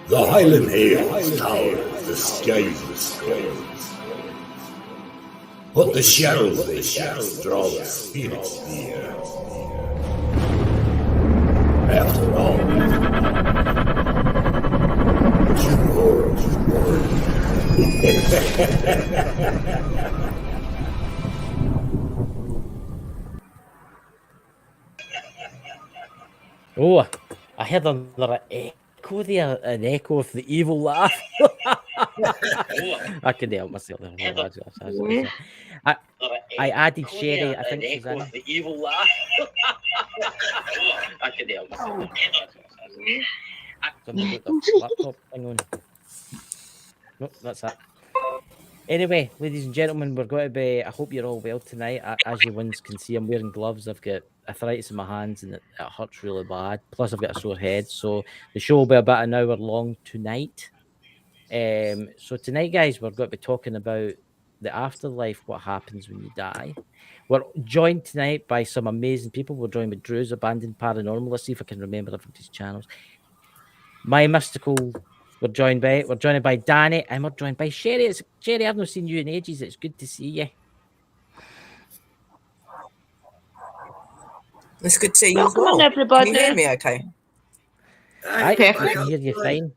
The Highland Hills tower the skies, but the shadows they cast draw the spirits near. After all, tomorrow Oh, I heard another echo there, an echo of the evil laugh. I couldn't help myself. I added Sherry. I think she's in. The evil laugh. I couldn't help myself. Somebody got the laptop thing on. No, that's that. Anyway, ladies and gentlemen, we're going to be. I hope you're all well tonight. As you ones can see, I'm wearing gloves. I've got arthritis in my hands and it hurts really bad. Plus, I've got a sore head. So the show will be about an hour long tonight. So tonight, guys, we're going to be talking about the afterlife, what happens when you die. We're joined tonight by some amazing people. We're joined with Drew's Abandoned Paranormal. Let's see if I can remember everybody's channels. My Mystical. We're joined by Danny, and we're joined by Sherry. Sherry, I've not seen you in ages. It's good to see you. It's good to see you as well. Welcome, everybody. Can you hear me okay? I can hear you fine.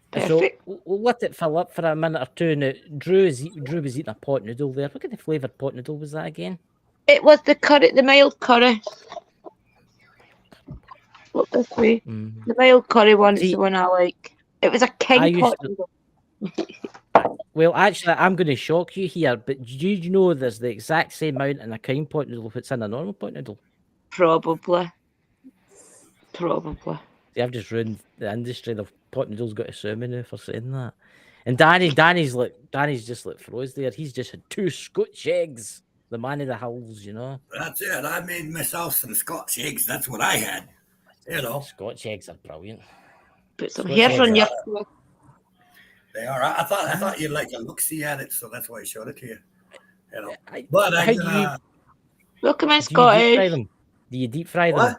Perfect. So we'll let it fill up for a minute or two. Now, Drew was eating a pot noodle there. What kind of flavoured pot noodle was that again? It was the curry, the mild curry. Look this way. The mild curry one is the one I like. It was a king pot noodle. Well, actually, I'm going to shock you here, but do you know there's the exact same amount in a king pot noodle if it's in a normal pot noodle? Probably. See, I've just ruined the industry. The pot noodles got to sue me now for saying that. And Danny's just like froze there. He's just had 2 Scotch eggs. The man of the hills, you know. That's it. I made myself some Scotch eggs. That's what I had. You know, Scotch eggs are brilliant. Put some hair on your. They are. I thought you'd like a look-see at it, so that's why I showed it to you. You know, Welcome in, Scottish. Do you deep fry them?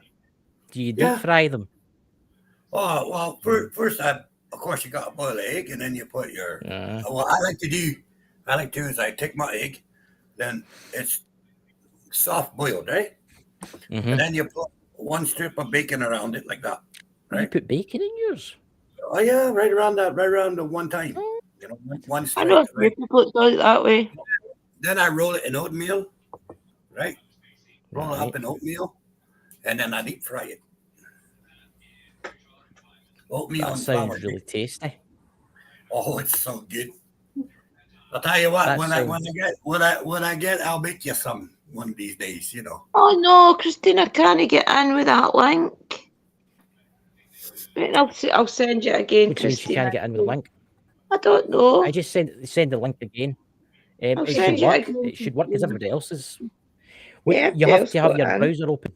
Do you deep fry them? Oh well, first of course you got to boil the egg, and then you put your. What I like to do is I take my egg, then it's soft boiled, right? And then you put 1 strip of bacon around it like that. Right? You put bacon in yours? Oh yeah, right around the one time. You know, one strip. I know people do it that way. Then I roll it in oatmeal, right? Roll it up in oatmeal, and then I deep fry it. Oatmeal that sounds really tasty. Oh, it's so good. I'll tell you what, when I get, I'll make you some one of these days, you know. Oh no, Christina, can I get in with that link? I'll send you again, Christina. You can't get in with the link. I don't know. I just send the link again. It should work as everybody else's. You have to have your browser open.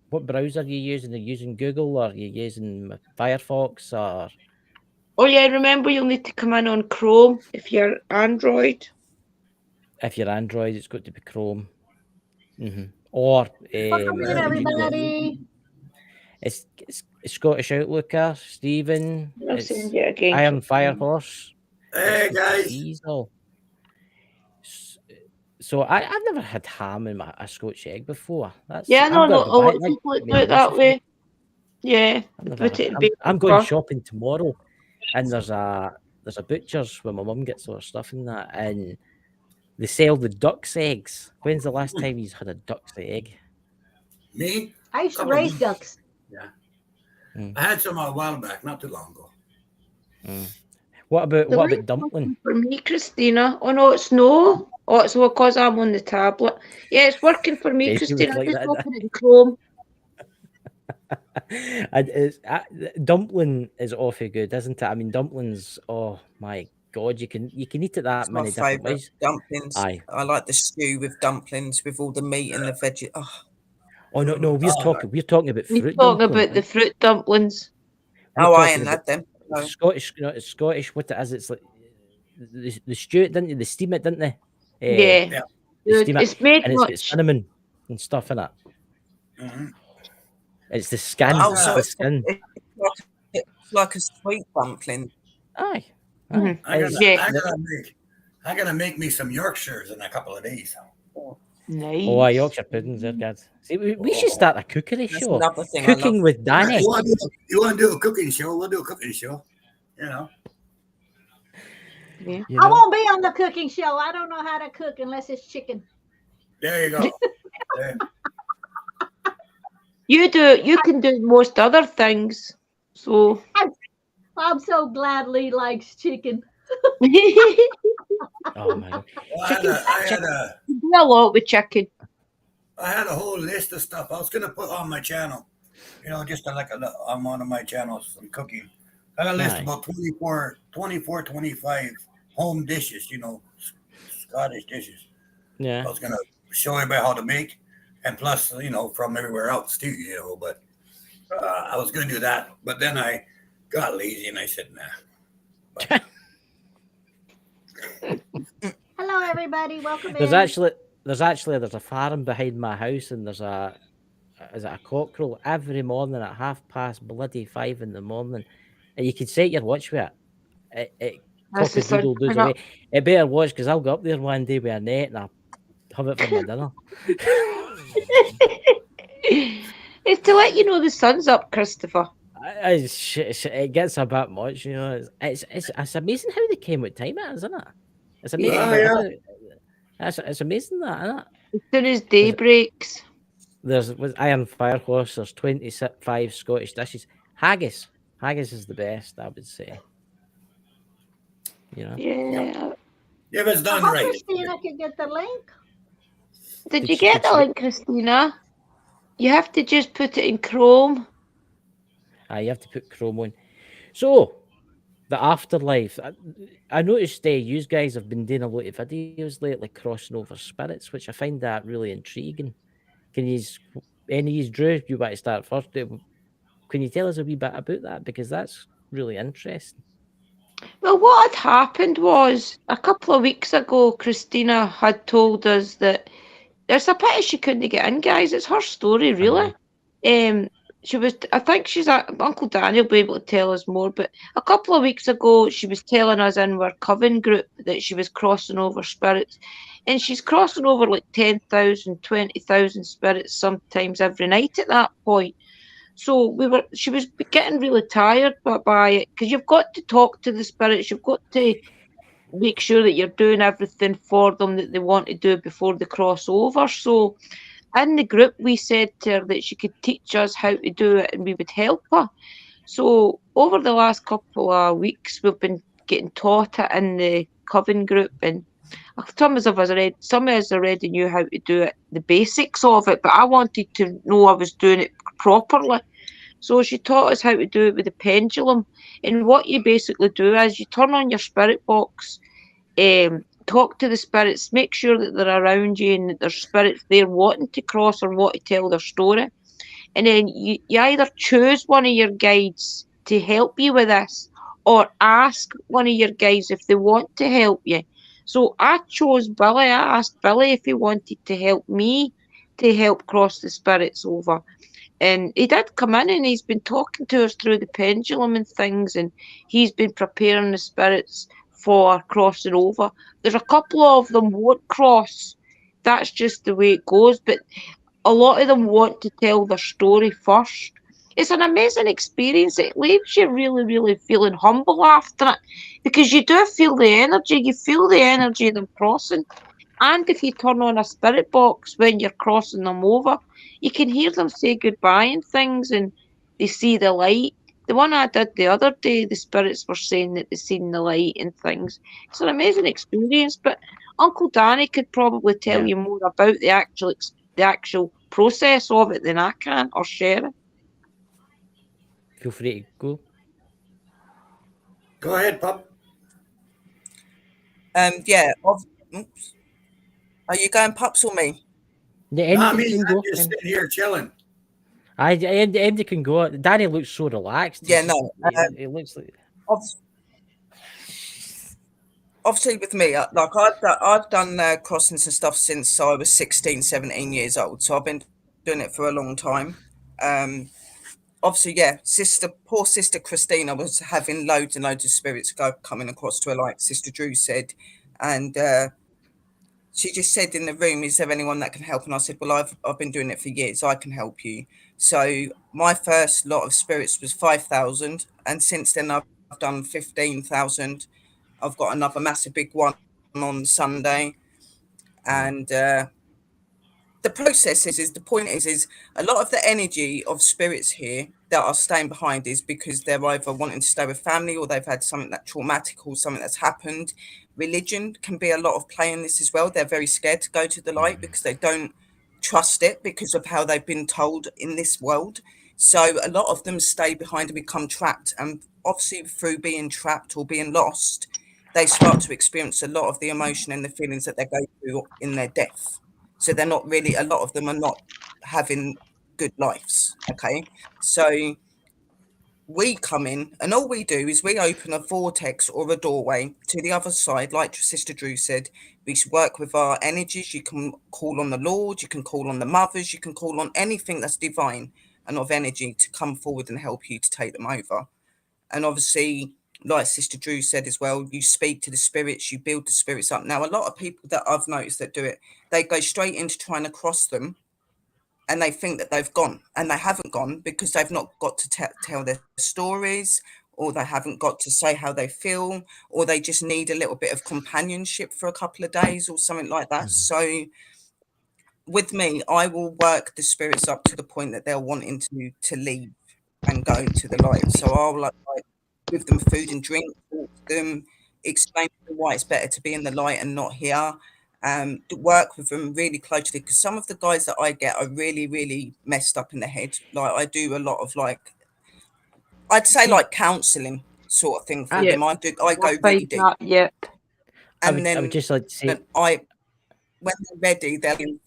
What browser are you using? Are you using Google or are you using Firefox or? Oh yeah, remember you'll need to come in on Chrome if you're Android. If you're Android, it's got to be Chrome. Or welcome in, everybody. It's Scottish Outlooker, Stephen. I'll send you again. Iron Firehorse. Hey guys. So I've never had ham in a Scotch egg before. No, a lot of people do it that way. Yeah. I'm going shopping tomorrow, and there's a butcher's where my mum gets all her stuff in that, and they sell the duck's eggs. When's the last time you've had a duck's egg? Me? I used to raise ducks. Yeah. I had some a while back, not too long ago. What about dumpling? For me, Christina. Oh no, it's no. Oh, it's because I'm on the tablet. Yeah, it's working for me, Christina. Like just open it in Chrome. Dumpling is awfully good, isn't it? I mean, dumplings. Oh my God, you can eat it that many different ways. Dumplings. I like the stew with dumplings with all the meat and the veggie. Oh no, we're talking about fruit. We're talking about the fruit dumplings. I ain't had them. No. Scottish, it's Scottish. What it is, it's like the stew it, didn't they? They steam it, didn't they? Yeah. It's made and it's got cinnamon and stuff in it. It's the skin. Also, the skin. like a sweet dumpling. Aye. Mhm. I'm gonna make me some Yorkshires in a couple of days. Nice. Oh, Yorkshire puddings, they're good. See, we should start a cookery That's show. another thing I Cooking love. with Danny. You want to do a cooking show? We'll do a cooking show. You know. Yeah. You I know? won't be on the cooking show. I don't know how to cook unless it's chicken. There you go. There. You can do most other things. So I'm so glad Lee likes chicken. Oh my god. Well, Chicken, do a lot with chicken. I had a whole list of stuff I was gonna put on my channel. You know, just on one of my channels, some cooking. I got a list Aye. about 25 home dishes. You know, Scottish dishes. I yeah. was gonna show everybody how to make, and plus, you know, from everywhere else too. You know, but I was gonna do that, but then I got lazy and I said, nah. Hello, everybody. Welcome There's in. a farm behind my house, and there's a cockerel every morning at 5:30 in the morning, and you can set your watch with it. It That's the sun cock-a-doodle does coming away. It better watch because I'll go up there one day with a net and I'll have it for my dinner. It's to let you know the sun's up, Christopher. It gets a bit much, you know. It's amazing how they came with time, isn't it? It's amazing. Yeah. It's amazing that, isn't it? As soon as day breaks. There's with Iron Firehorse, there's 25 Scottish dishes. Haggis. Haggis is the best, I would say. You know? Yeah. If it's I done hope right. Christina could get the link. Did you get the link, Christina? You have to just put it in Chrome. You have to put Chrome on. So, the afterlife. I noticed you guys have been doing a lot of videos lately crossing over spirits, which I find that really intriguing. Can you, Drew, you want to start first? Can you tell us a wee bit about that? Because that's really interesting. Well, what had happened was a couple of weeks ago, Christina had told us that there's a pity she couldn't get in, guys. It's her story, really. She was, I think Uncle Danny will be able to tell us more, but a couple of weeks ago, she was telling us in our coven group that she was crossing over spirits, and she's crossing over like 10,000, 20,000 spirits sometimes every night at that point. So she was getting really tired by it, because you've got to talk to the spirits, you've got to make sure that you're doing everything for them that they want to do before they cross over. So in the group, we said to her that she could teach us how to do it and we would help her. So over the last couple of weeks, we've been getting taught it in the coven group, and some of us already knew how to do it, the basics of it, but I wanted to know I was doing it properly. So she taught us how to do it with the pendulum. And what you basically do is you turn on your spirit box, talk to the spirits, make sure that they're around you and that there's spirits there wanting to cross or want to tell their story. And then you either choose one of your guides to help you with this, or ask one of your guides if they want to help you. So I chose Billy. I asked Billy if he wanted to help me to help cross the spirits over. And he did come in and he's been talking to us through the pendulum and things, and he's been preparing the spirits for crossing over. There's a couple of them won't cross. That's just the way it goes. But a lot of them want to tell their story first. It's an amazing experience. It leaves you really, really feeling humble after it, because you do feel the energy. You feel the energy of them crossing. And if you turn on a spirit box when you're crossing them over, you can hear them say goodbye and things, and they see the light. The one I did the other day, the spirits were saying that they seen the light and things. It's an amazing experience. But Uncle Danny could probably tell you more about the actual process of it than I can, or share it. Feel free to go. Go ahead, pup. Oops. Are you going, Pups, or me? I'm just sitting here chilling. Andy can go. Danny looks so relaxed. Yeah, no. It looks like. Obviously, with me, like I've done crossings and stuff since I was 16, 17 years old. So I've been doing it for a long time. obviously, poor sister Christina was having loads and loads of spirits coming across to her, like Sister Drew said. And she just said in the room, is there anyone that can help? And I said, well, I've been doing it for years. I can help you. So my first lot of spirits was 5,000. And since then, I've done 15,000. I've got another massive big one on Sunday. And the process is the point is a lot of the energy of spirits here that are staying behind is because they're either wanting to stay with family or they've had something that traumatic or something that's happened. Religion can be a lot of play in this as well. They're very scared to go to the light because they don't trust it because of how they've been told in this world. So a lot of them stay behind and become trapped. And obviously through being trapped or being lost, they start to experience a lot of the emotion and the feelings that they go through in their death. So they're not really, a lot of them are not having good lives. Okay. So we come in and all we do is we open a vortex or a doorway to the other side. Like Sister Drew said, we work with our energies. You can call on the Lord, you can call on the mothers, you can call on anything that's divine and of energy to come forward and help you to take them over. And obviously, like Sister Drew said as well, you speak to the spirits, you build the spirits up. Now, a lot of people that I've noticed that do it, they go straight into trying to cross them and they think that they've gone, and they haven't gone because they've not got to tell their stories, or they haven't got to say how they feel, or they just need a little bit of companionship for a couple of days or something like that. So with me, I will work the spirits up to the point that they're wanting to leave and go to the light. So I'll like give them food and drink, talk to them, explain to them why it's better to be in the light and not here. To work with them really closely, because some of the guys that I get are really, really messed up in the head. Like I do a lot of I'd say like counselling sort of thing for them. I go really deep. Yep. And I would just like to say, when they're ready, they'll to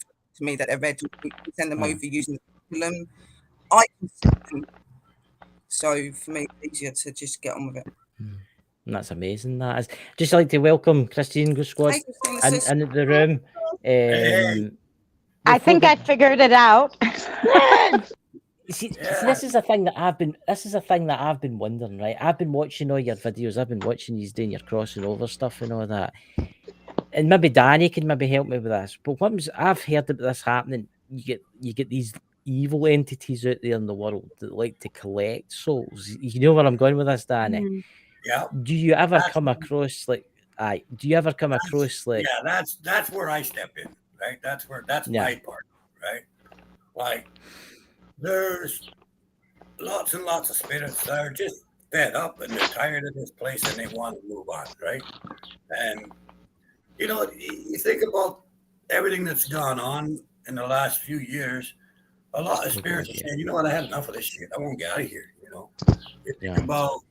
me that they're ready. We send them over using the curriculum. I can see them. So for me, it's easier to just get on with it. That's amazing. That is. Just like to welcome Christine Ghost Squad in the room. I think I figured it out. See, this is a thing that I've been wondering, right? I've been watching all your videos. I've been watching you doing your crossing over stuff and all that. And maybe Danny can maybe help me with this. But I've heard about this happening. You get these evil entities out there in the world that like to collect souls. You know where I'm going with this, Danny? Yeah. Do you ever come across like? Do you ever come across like? Yeah, that's where I step in, right? That's my part, right? Like there's lots and lots of spirits that are just fed up and they're tired of this place and they want to move on, right? And you know, you think about everything that's gone on in the last few years. A lot of spirits are saying, you know what, I had enough of this shit. I won't get out of here. You know, you think about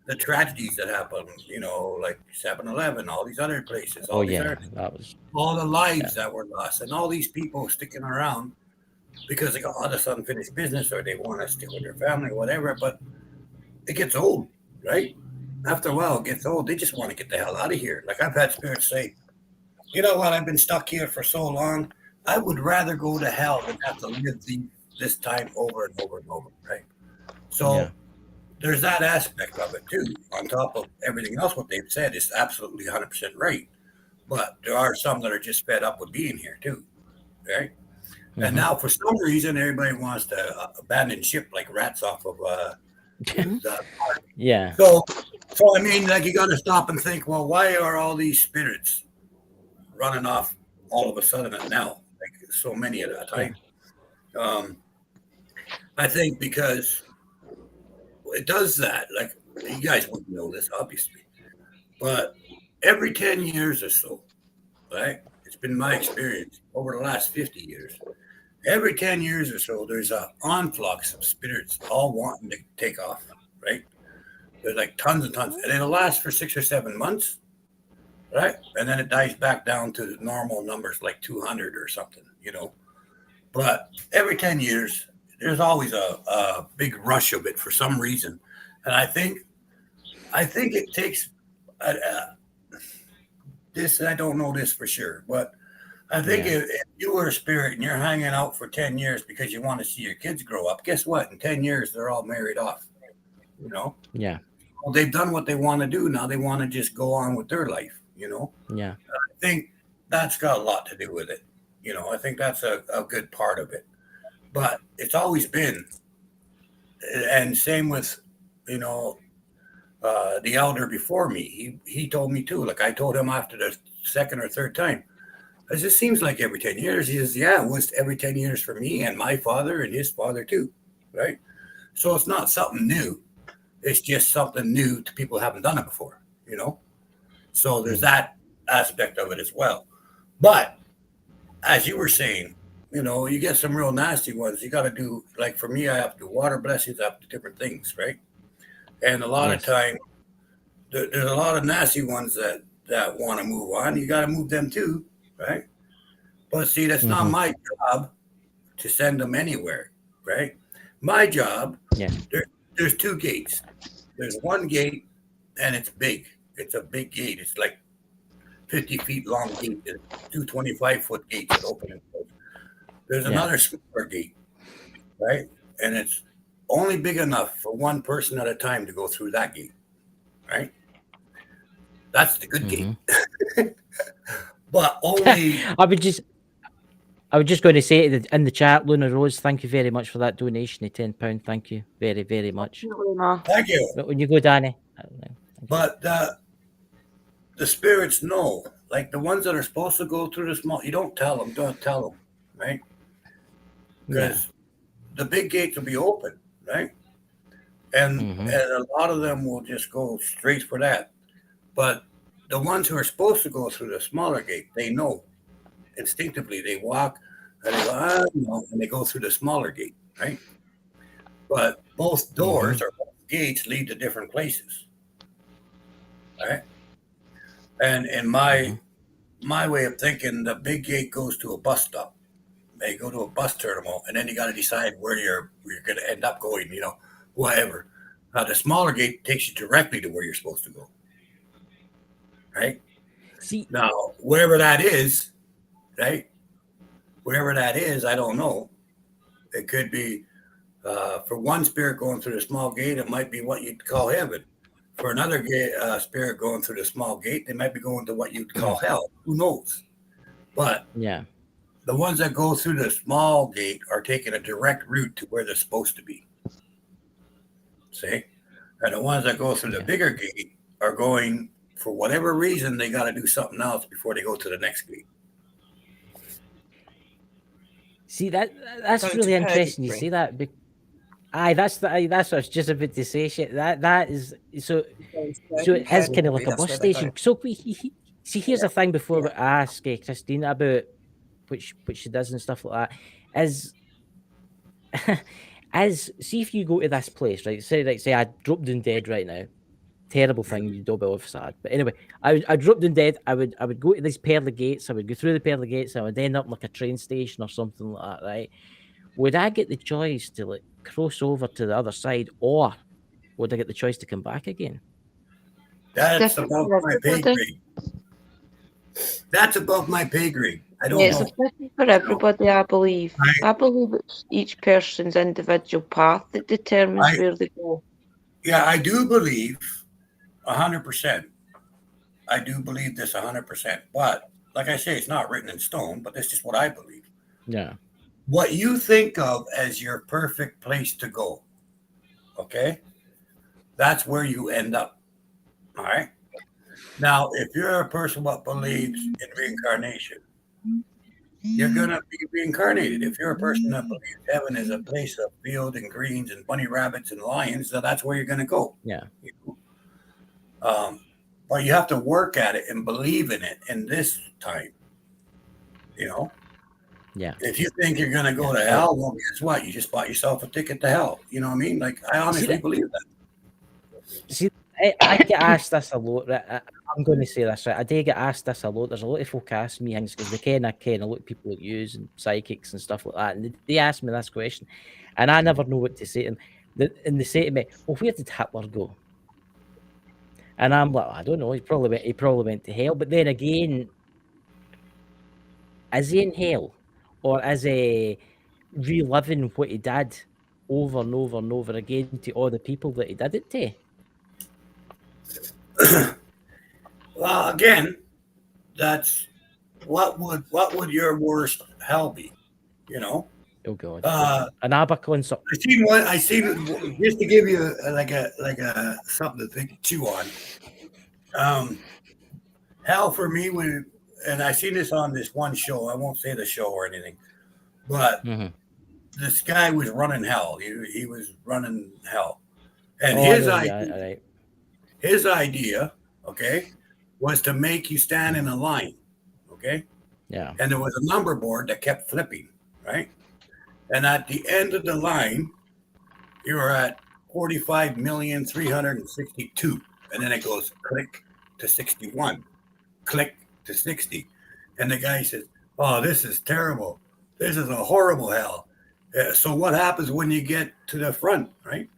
the tragedies that happened. You know, like 7-Eleven, all these other places. All the lives that were lost, and all these people sticking around because they got all this unfinished business, or they want to stick with their family, or whatever. But it gets old, right? After a while, it gets old. They just want to get the hell out of here. Like I've had spirits say, you know what, I've been stuck here for so long. I would rather go to hell than have to live this time over and over and over, right? So there's that aspect of it too. On top of everything else, what they've said is absolutely 100% right. But there are some that are just fed up with being here too, right? Mm-hmm. And now for some reason, everybody wants to abandon ship like rats off of yeah. So I mean, like you got to stop and think, well, why are all these spirits running off all of a sudden now? Like so many at a time. I think because it does that. Like you guys wouldn't know this, obviously, but every 10 years or so, right? It's been my experience over the last 50 years. Every 10 years or so, there's an influx of spirits all wanting to take off, right? There's like tons and tons, and it'll last for 6 or 7 months, right? And then it dies back down to the normal numbers, like 200 or something, you know. But every 10 years, there's always a big rush of it for some reason, and I think it takes this. I don't know this for sure, but I think Yeah. if you were a spirit and you're hanging out for 10 years because you want to see your kids grow up, guess what? In 10 years, they're all married off. You know, Yeah. well, they've done what they want to do. Now they want to just go on with their life. You know, Yeah. I think that's got a lot to do with it. You know, I think that's a good part of it. But it's always been, and same with, you know, the elder before me. He told me too. Like I told him after the second or third time, it just seems like every 10 years. He says, yeah, it was every 10 years for me and my father and his father too. Right. So it's not something new. It's just something new to people who haven't done it before, you know? So there's that aspect of it as well. But as you were saying, you know, you get some real nasty ones. You got to do, like for me, I have to do water blessings, I have to do different things, right? And a lot of time, there's a lot of nasty ones that want to move on. You got to move them too, right? But see, that's not my job to send them anywhere, right? My job, there's two gates. There's one gate, and it's big. It's a big gate. It's like 50 feet long gate. There's two 25-foot gates that open and close. There's another smaller gate, right? And it's only big enough for one person at a time to go through that gate, right? That's the good gate. But only... I was just going to say in the chat, Luna Rose, thank you very much for that donation of £10. Thank you very, very much. Thank you. But when you go, Danny. But the spirits know, like the ones that are supposed to go through the small, you don't tell them, right? Because the big gates will be open, right? And a lot of them will just go straight for that. But the ones who are supposed to go through the smaller gate, they know instinctively. They walk and they go, and they go through the smaller gate, right? But both doors or both gates lead to different places, right? And in my way of thinking, the big gate goes to a bus stop. They go to a bus terminal, and then you got to decide where you're going to end up going. You know, whatever. The smaller gate takes you directly to where you're supposed to go, right? See, now wherever that is, right? Wherever that is, I don't know. It could be for one spirit going through the small gate, it might be what you'd call heaven. For another spirit going through the small gate, they might be going to what you'd call hell. Who knows? But the ones that go through the small gate are taking a direct route to where they're supposed to be. See? And the ones that go through the bigger gate are going, for whatever reason, they got to do something else before they go to the next gate. See, that's really interesting. You see that? That's what I was just about to say. Shit, that is so it is kind of like a bus station. So see, here's the thing. Before we ask Christina about which she does and stuff like that, see if you go to this place, right? Say I dropped down dead right now. Terrible thing, you don't be sad. But anyway, I dropped down dead. I would go to these pearly gates. I would go through the pearly gates. I would end up like a train station or something like that, right? Would I get the choice to like cross over to the other side, or would I get the choice to come back again? That's above my pay grade. That's above my pay grade. I don't know. It's different for everybody, I believe. I believe it's each person's individual path that determines where they go. Yeah, I do believe 100%. I do believe this 100%. But like I say, it's not written in stone, but that's just what I believe. Yeah. What you think of as your perfect place to go, okay? That's where you end up. All right? Now, if you're a person that believes in reincarnation, you're going to be reincarnated. If you're a person that believes heaven is a place of field and greens and bunny rabbits and lions, so that's where you're going to go. Yeah. You know? But you have to work at it and believe in it in this time. You know? Yeah. If you think you're going to go to hell, well, guess what? You just bought yourself a ticket to hell. You know what I mean? Like, I honestly believe that. See, I get asked this a lot. I'm going to say this, right? I do get asked this a lot. There's a lot of folk ask me things because they ken a lot of people like you and psychics and stuff like that. And they ask me this question, and I never know what to say to them. And they say to me, well, where did Hitler go? And I'm like, I don't know. He probably went to hell. But then again, is he in hell, or is he reliving what he did over and over and over again to all the people that he did it to? Well, again, that's what would your worst hell be? You know, Oh God, an an ABBA concert. I seen just to give you like a something to think chew on. Hell for me and I seen this on this one show. I won't say the show or anything, but Mm-hmm. this guy was running hell. He was running hell, and Oh, I know. Yeah, all right. his idea, okay, was to make you stand in a line, okay, Yeah. and there was a number board that kept flipping, right, and at the end of the line, you were at 45,362,000, and then it goes click to 61, click to 60, and the guy says, "Oh, this is terrible. This is a horrible hell." So what happens when you get to the front, right?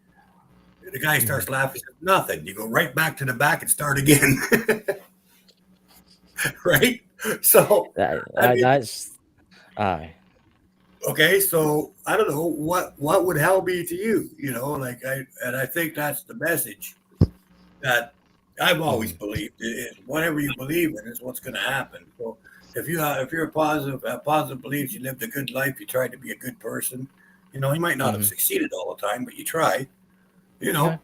The guy starts laughing. Says, nothing. You go right back to the back and start again, right? So I mean, That's aye. okay. So I don't know what would hell be to you. You know, like I think that's the message that I've always believed is whatever you believe in is what's going to happen. So if you're a positive beliefs, you lived a good life, you tried to be a good person. You know, you might not have succeeded all the time, but you try. You know,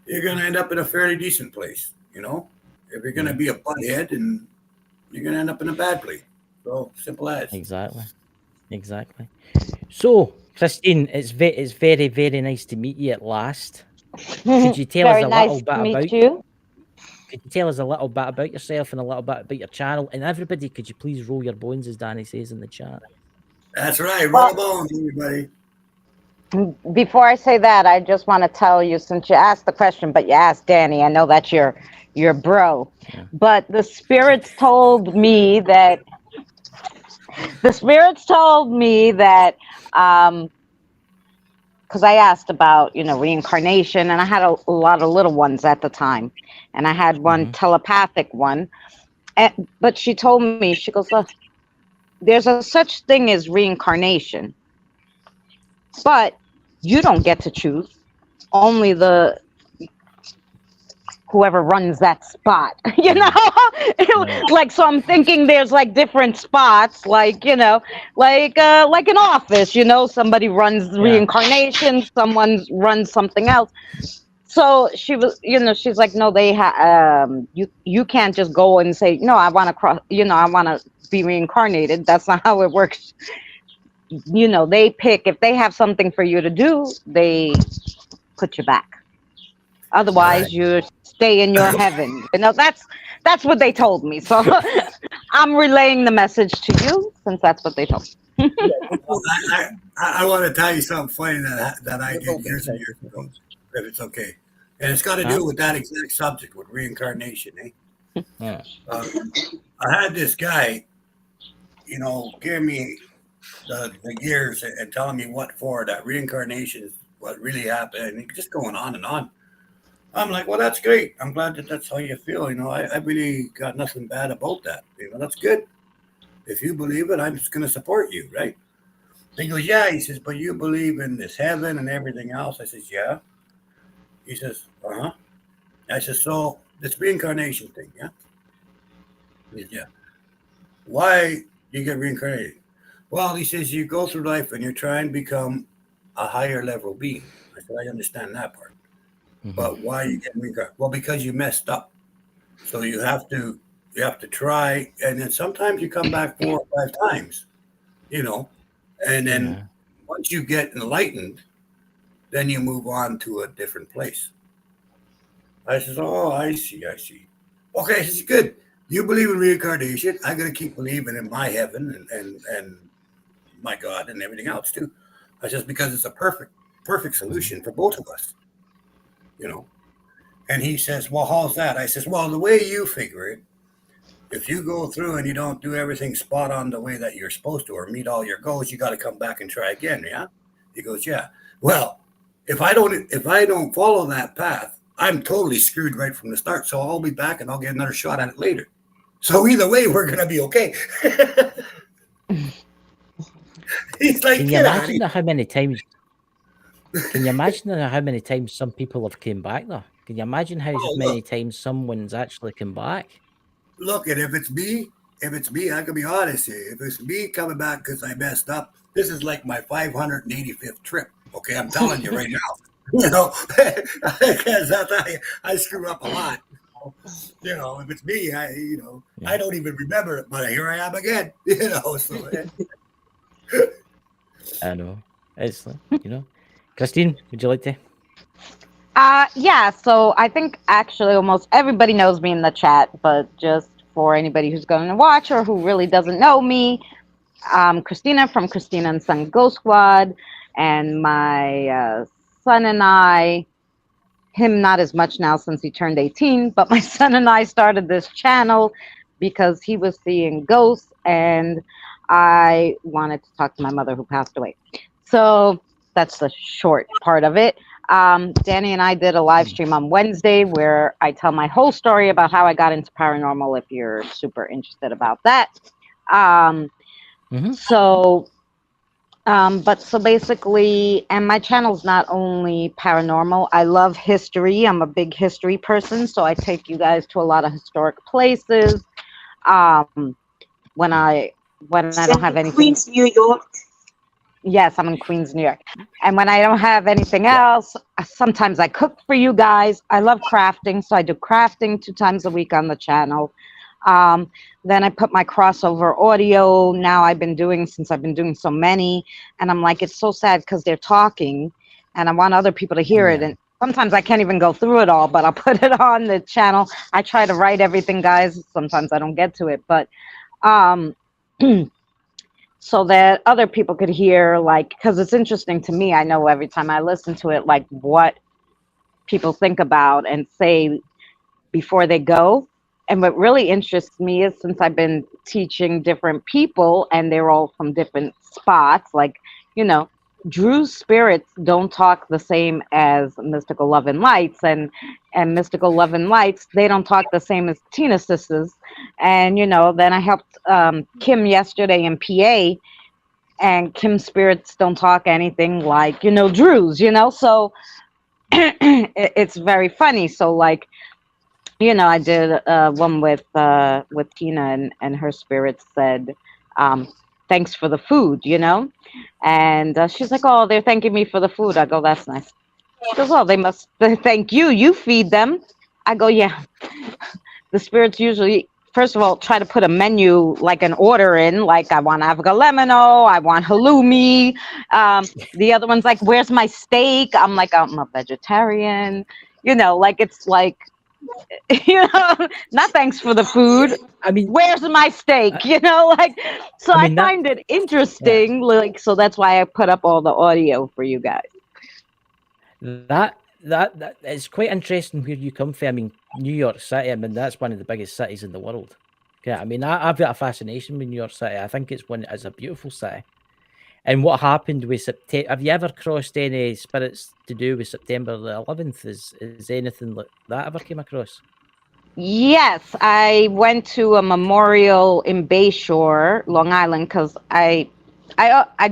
you're going to end up in a fairly decent place. You know, if you're going to be a butthead, and you're going to end up in a bad place. So simple as. Exactly. So, Christine, it's very, very nice to meet you at last. Could you tell us Very a nice little bit to meet about you. Could you tell us a little bit about yourself and a little bit about your channel? And everybody, could you please roll your bones, as Danny says in the chat? That's right. Roll bones, everybody. Before I say that, I just want to tell you, since you asked the question, but you asked Danny, I know that's your bro. Yeah. But the spirits told me that because I asked about, reincarnation, and I had a lot of little ones at the time, and I had one telepathic one, but she told me, she goes, look, there's a such thing as reincarnation, but you don't get to choose. Only whoever runs that spot, like, so I'm thinking there's like different spots, like, like an office, somebody runs reincarnation, someone runs something else. So she was, she's like, no, they you can't just go and say, no, I want to cross, I want to be reincarnated. That's not how it works. They pick, if they have something for you to do, they put you back. Otherwise, you stay in your heaven. That's what they told me. So I'm relaying the message to you, since that's what they told me. Well, I want to tell you something funny that I did years and years ago, if it's okay. And it's got to do with that exact subject, with reincarnation, eh? Yeah. I had this guy, giving me the years and telling me what for, that reincarnation is what really happened, and just going on and on. I'm like, well, that's great. I'm glad that that's how you feel. I really got nothing bad about that. That's good. If you believe it, I'm just going to support you, right? He goes, yeah. He says, but you believe in this heaven and everything else? I says, yeah. He says, uh-huh. I says, so this reincarnation thing, yeah? He says, yeah. Why do you get reincarnated? Well, he says, you go through life and you're trying to become a higher level being. I said, I understand that part. But why are you getting reincarnated? Well, because you messed up. So you have to try, and then sometimes you come back 4 or 5 times, and then once you get enlightened, then you move on to a different place. I says, oh, I see. Okay, this is good. You believe in reincarnation. I'm going to keep believing in my heaven and my God and everything else too. I says, because it's a perfect solution for both of us, And he says, well, how's that? I says, well, the way you figure it, if you go through and you don't do everything spot on the way that you're supposed to, or meet all your goals, you got to come back and try again. Yeah. He goes, yeah. Well, if I don't follow that path, I'm totally screwed right from the start. So I'll be back and I'll get another shot at it later. So either way, we're going to be okay. He's like, Can you get out of imagine here. how many times? Can you imagine how many times some people have came back though? Can you imagine how Oh, many look, times someone's actually come back? look, and if it's me, I can be honest here. If it's me coming back because I messed up, this is like my 585th trip. Okay, I'm telling you right now. You know, because I screw up a lot. You know, if it's me, I Yeah. don't even remember it, but here I am again. You know, so I know. It's Christine, would you like to? Yeah, so I think actually almost everybody knows me in the chat, but just for anybody who's going to watch or who really doesn't know me, Christina from Christina and Son Ghost Squad, and my son and I, him not as much now since he turned 18, but my son and I started this channel because he was seeing ghosts and I wanted to talk to my mother who passed away. So that's the short part of it. Danny and I did a live stream on Wednesday where I tell my whole story about how I got into paranormal if you're super interested about that. So but so basically, and my channel's not only paranormal, I love history. I'm a big history person, so I take you guys to a lot of historic places. Um, when I don't have anything. Queens, New York. Yes, I'm in Queens, New York. And when I don't have anything else, sometimes I cook for you guys. I love crafting, so I do crafting 2 times a week on the channel. Then I put my crossover audio. Now since I've been doing so many, and I'm like, it's so sad because they're talking, and I want other people to hear it. And sometimes I can't even go through it all, but I'll put it on the channel. I try to write everything, guys. Sometimes I don't get to it, but so that other people could hear, like, because it's interesting to me. I know every time I listen to it, like what people think about and say before they go. And what really interests me is since I've been teaching different people and they're all from different spots, like, Drew's spirits don't talk the same as Mystical Love and Lights, and Mystical Love and Lights, they don't talk the same as Tina Sisters. And then I helped Kim yesterday in PA, and Kim's spirits don't talk anything like Drew's. So it's very funny. So like, I did one with Tina, and her spirit said, thanks for the food, and she's like, oh, they're thanking me for the food. I go, that's nice. She goes, well, they must thank you. You feed them. I go, yeah. The spirits usually, first of all, try to put a menu, like an order in, like I want Avoca Lemino, I want halloumi. The other one's like, where's my steak? I'm like, I'm a vegetarian. Like it's like, not thanks for the food. I mean, where's my steak? Like, so I find it interesting. Like, so that's why I put up all the audio for you guys. That it's quite interesting where you come from. I mean, New York City, I mean, that's one of the biggest cities in the world. Okay, I mean, I've got a fascination with New York City. I think it's a beautiful city. And what happened with September? Have you ever crossed any spirits to do with September the 11th? Is anything like that ever came across? Yes, I went to a memorial in Bayshore, Long Island, because I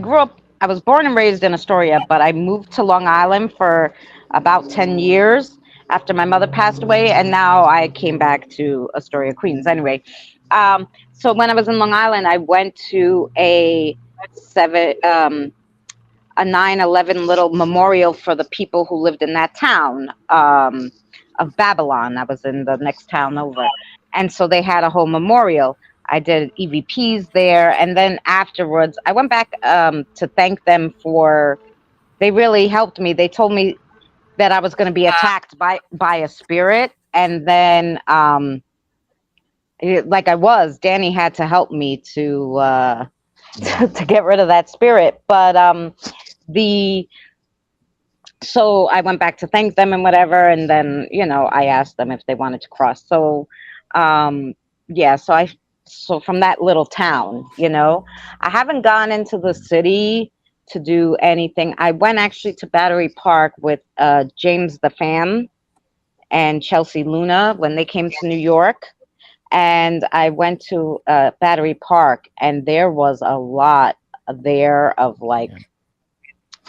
grew up. I was born and raised in Astoria, but I moved to Long Island for about 10 years after my mother passed away, and now I came back to Astoria, Queens. Anyway, so when I was in Long Island, I went to a 9/11 little memorial for the people who lived in that town of Babylon. I was in the next town over. And so they had a whole memorial. I did EVPs there. And then afterwards, I went back to thank them they really helped me. They told me that I was going to be attacked by a spirit. And then, like I was, Danny had to help me to get rid of that spirit. But so I went back to thank them and whatever, and then I asked them if they wanted to cross. So so from that little town, I haven't gone into the city to do anything. I went actually to Battery Park with James the Fan and Chelsea Luna when they came to New York. and I went to Battery Park, and there was a lot there of like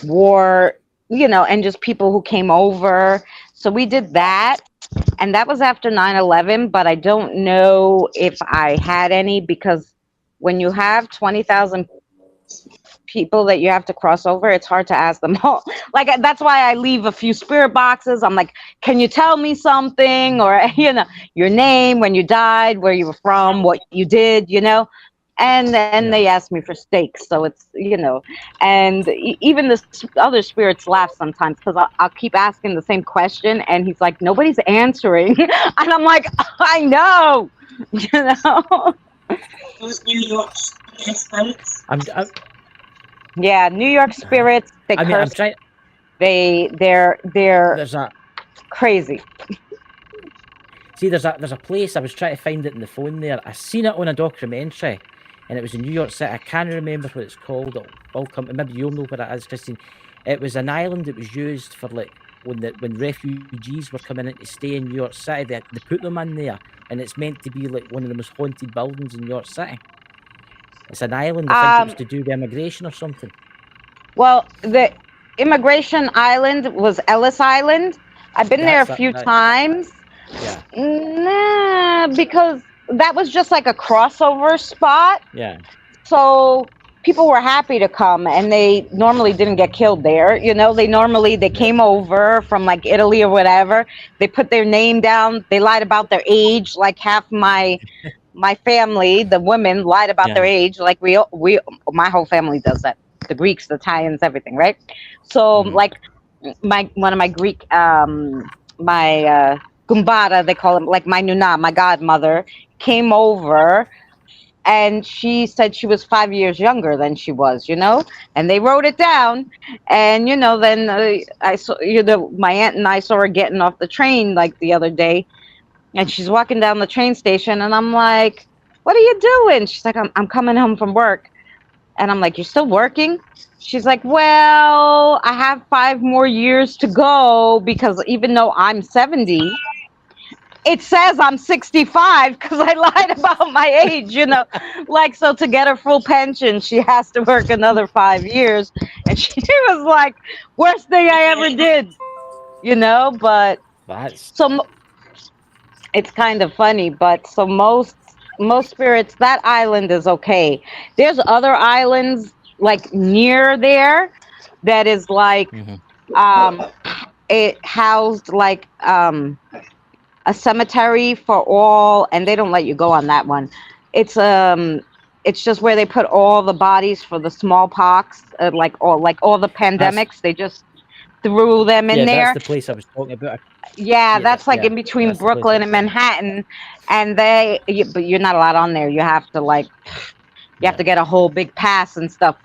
war, and just people who came over. So we did that, and that was after 9/11. But I don't know if I had any, because when you have 20,000 people that you have to cross over, it's hard to ask them all. Like, that's why I leave a few spirit boxes. I'm like, can you tell me something, or your name, when you died, where you were from, what you did, and then they ask me for steaks. So it's and even the other spirits laugh sometimes, because I'll keep asking the same question, and he's like, nobody's answering. And I'm like, I know. Those New York spirits. Yeah, New York spirits, they I mean, I'm curse. trying. They're There's a crazy. See, there's a place, I was trying to find it in the phone there. I seen it on a documentary, and it was in New York City. I can't remember what it's called. It'll come. Maybe you'll know what it is, Christine. It was an island that was used for like when refugees were coming in to stay in New York City. They put them in there, and it's meant to be like one of the most haunted buildings in New York City. It's an island. I think it was to do with immigration or something. Well, the immigration island was Ellis Island. I've been there a few times. Yeah. Nah, because that was just like a crossover spot. Yeah. So people were happy to come, and they normally didn't get killed there. They came over from like Italy or whatever. They put their name down. They lied about their age. Like half my family, the women, lied about their age. Like my whole family does that. The Greeks, the Italians, everything, right? So like one of my Greek my Gumbara, they call him, like my Nuna, my godmother, came over, and she said she was 5 years younger than she was, and they wrote it down. And then I saw, my aunt and I saw her getting off the train like the other day, and she's walking down the train station, and I'm like, what are you doing? She's like, I'm coming home from work. And I'm like, you're still working? She's like, well, I have 5 more years to go, because even though I'm 70, it says I'm 65 because I lied about my age, Like, so to get her full pension, she has to work another 5 years. And she was like, worst thing I ever did, but so it's kind of funny. But so most spirits, that island is okay. There's other islands like near there that is like it housed like a cemetery for all, and they don't let you go on that one. It's just where they put all the bodies for the smallpox, like all the pandemics. They just threw them in there. That's the place I was talking about. Yeah, that's like in between Brooklyn and Manhattan, and but you're not allowed on there. You have to have to get a whole big pass and stuff.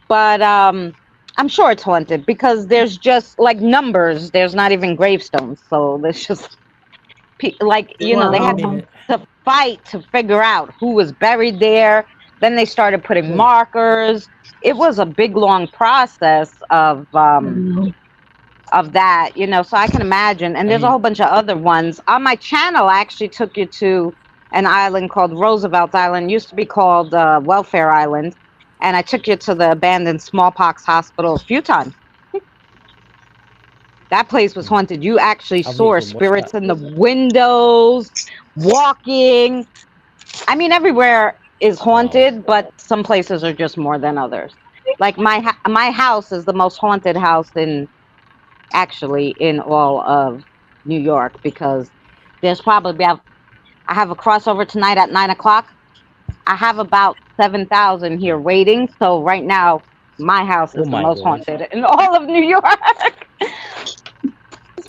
But I'm sure it's haunted, because there's just like numbers. There's not even gravestones, so there's just like they had to fight to figure out who was buried there. Then they started putting markers. It was a big long process of that, so I can imagine. And there's a whole bunch of other ones on my channel. I actually took you to an island called Roosevelt Island. It used to be called Welfare Island, and I took you to the abandoned smallpox hospital a few times. That place was haunted. You actually saw spirits in the windows, walking. I mean, everywhere is haunted, but some places are just more than others. Like my house is the most haunted house in all of New York, because there's probably I have a crossover tonight at 9:00. I have about 7,000 here waiting. So right now, my house is the most haunted in all of New York.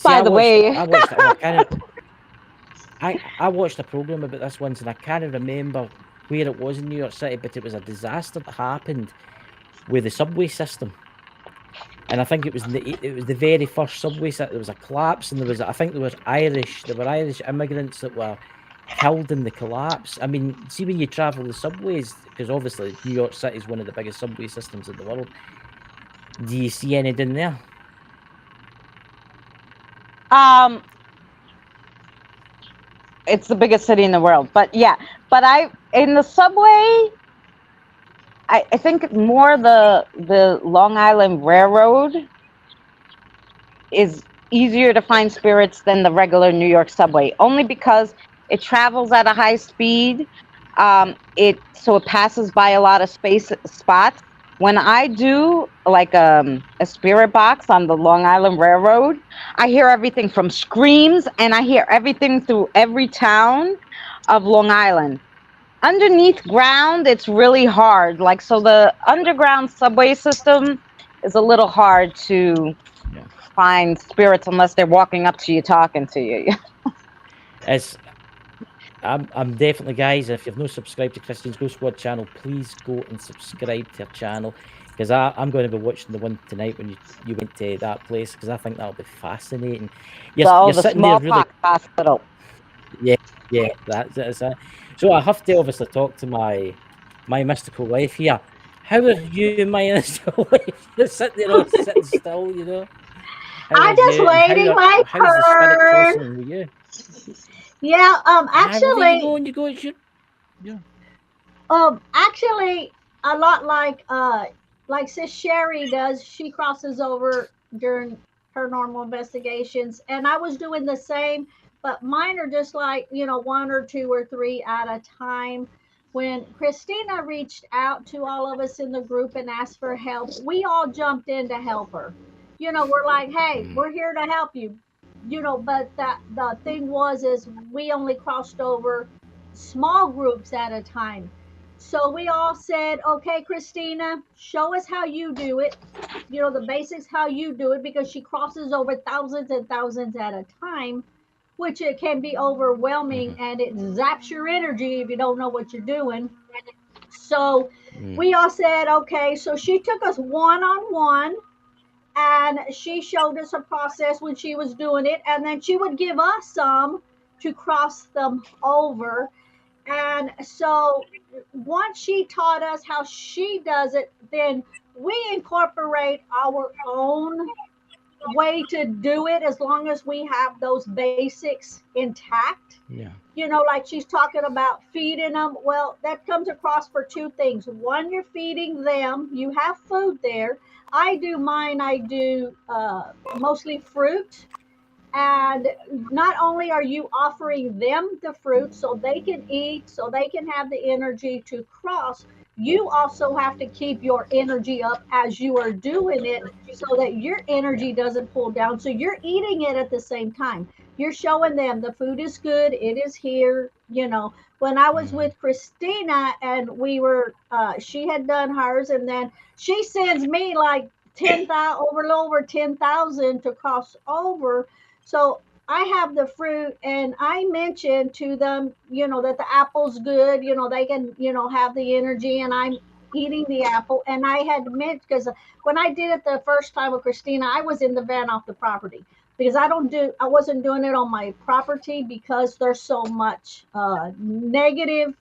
By the way, I watched a program about this once, and I can't remember where it was in New York City, but it was a disaster that happened with the subway system. And I think it was the very first subway system. There was a collapse, and I think there were Irish immigrants that were killed in the collapse. I mean, see, when you travel the subways, because obviously New York City is one of the biggest subway systems in the world, do you see anything there? it's the biggest city in the world. But yeah, but in the subway, I think more the Long Island Railroad is easier to find spirits than the regular New York subway, only because it travels at a high speed. It passes by a lot of space spots. When I do like a spirit box on the Long Island Railroad, I hear everything from screams, and I hear everything through every town of Long Island. Underneath ground, it's really hard. Like, so the underground subway system is a little hard to Yeah. find spirits unless they're walking up to you talking to you. As I'm definitely, guys, if you've not subscribed to Christine's Ghost Squad channel, please go and subscribe to her channel, because I'm going to be watching the one tonight when you went to that place, because I think that'll be fascinating. You're The sitting there really, smallpox hospital. yeah, that's it. So I have to obviously talk to my mystical wife here. How are you, my mystical wife? You're sitting there all sitting still, you know. How are I'm just you, and waiting my how's the spirit turn. crossing with you? Yeah, Well, there you go, and you go, yeah. actually, a lot like Sis Sherry does. She crosses over during her normal investigations, and I was doing the same, but mine are just like, one or two or three at a time. When Christina reached out to all of us in the group and asked for help, we all jumped in to help her. We're like, hey, we're here to help you. But the thing is we only crossed over small groups at a time. So we all said, okay, Christina, show us how you do it. The basics, how you do it, because she crosses over thousands and thousands at a time, which it can be overwhelming and it zaps your energy if you don't know what you're doing. So we all said, okay. So she took us one on one and she showed us a process when she was doing it. And then she would give us some to cross them over. And so once she taught us how she does it, then we incorporate our own way to do it as long as we have those basics intact. Yeah. Like she's talking about feeding them. Well, that comes across for two things. One, you're feeding them, you have food there. I do mine, I do mostly fruit, and not only are you offering them the fruit so they can eat, so they can have the energy to cross, you also have to keep your energy up as you are doing it so that your energy doesn't pull down. So you're eating it at the same time. You're showing them the food is good, it is here. When I was with Christina and we were, she had done hers, and then she sends me like 10,000, over 10,000 to cross over. So I have the fruit, and I mentioned to them, that the apple's good, they can, have the energy, and I'm eating the apple. And I had meant, because when I did it the first time with Christina, I was in the van off the property, because I wasn't doing it on my property because there's so much negative,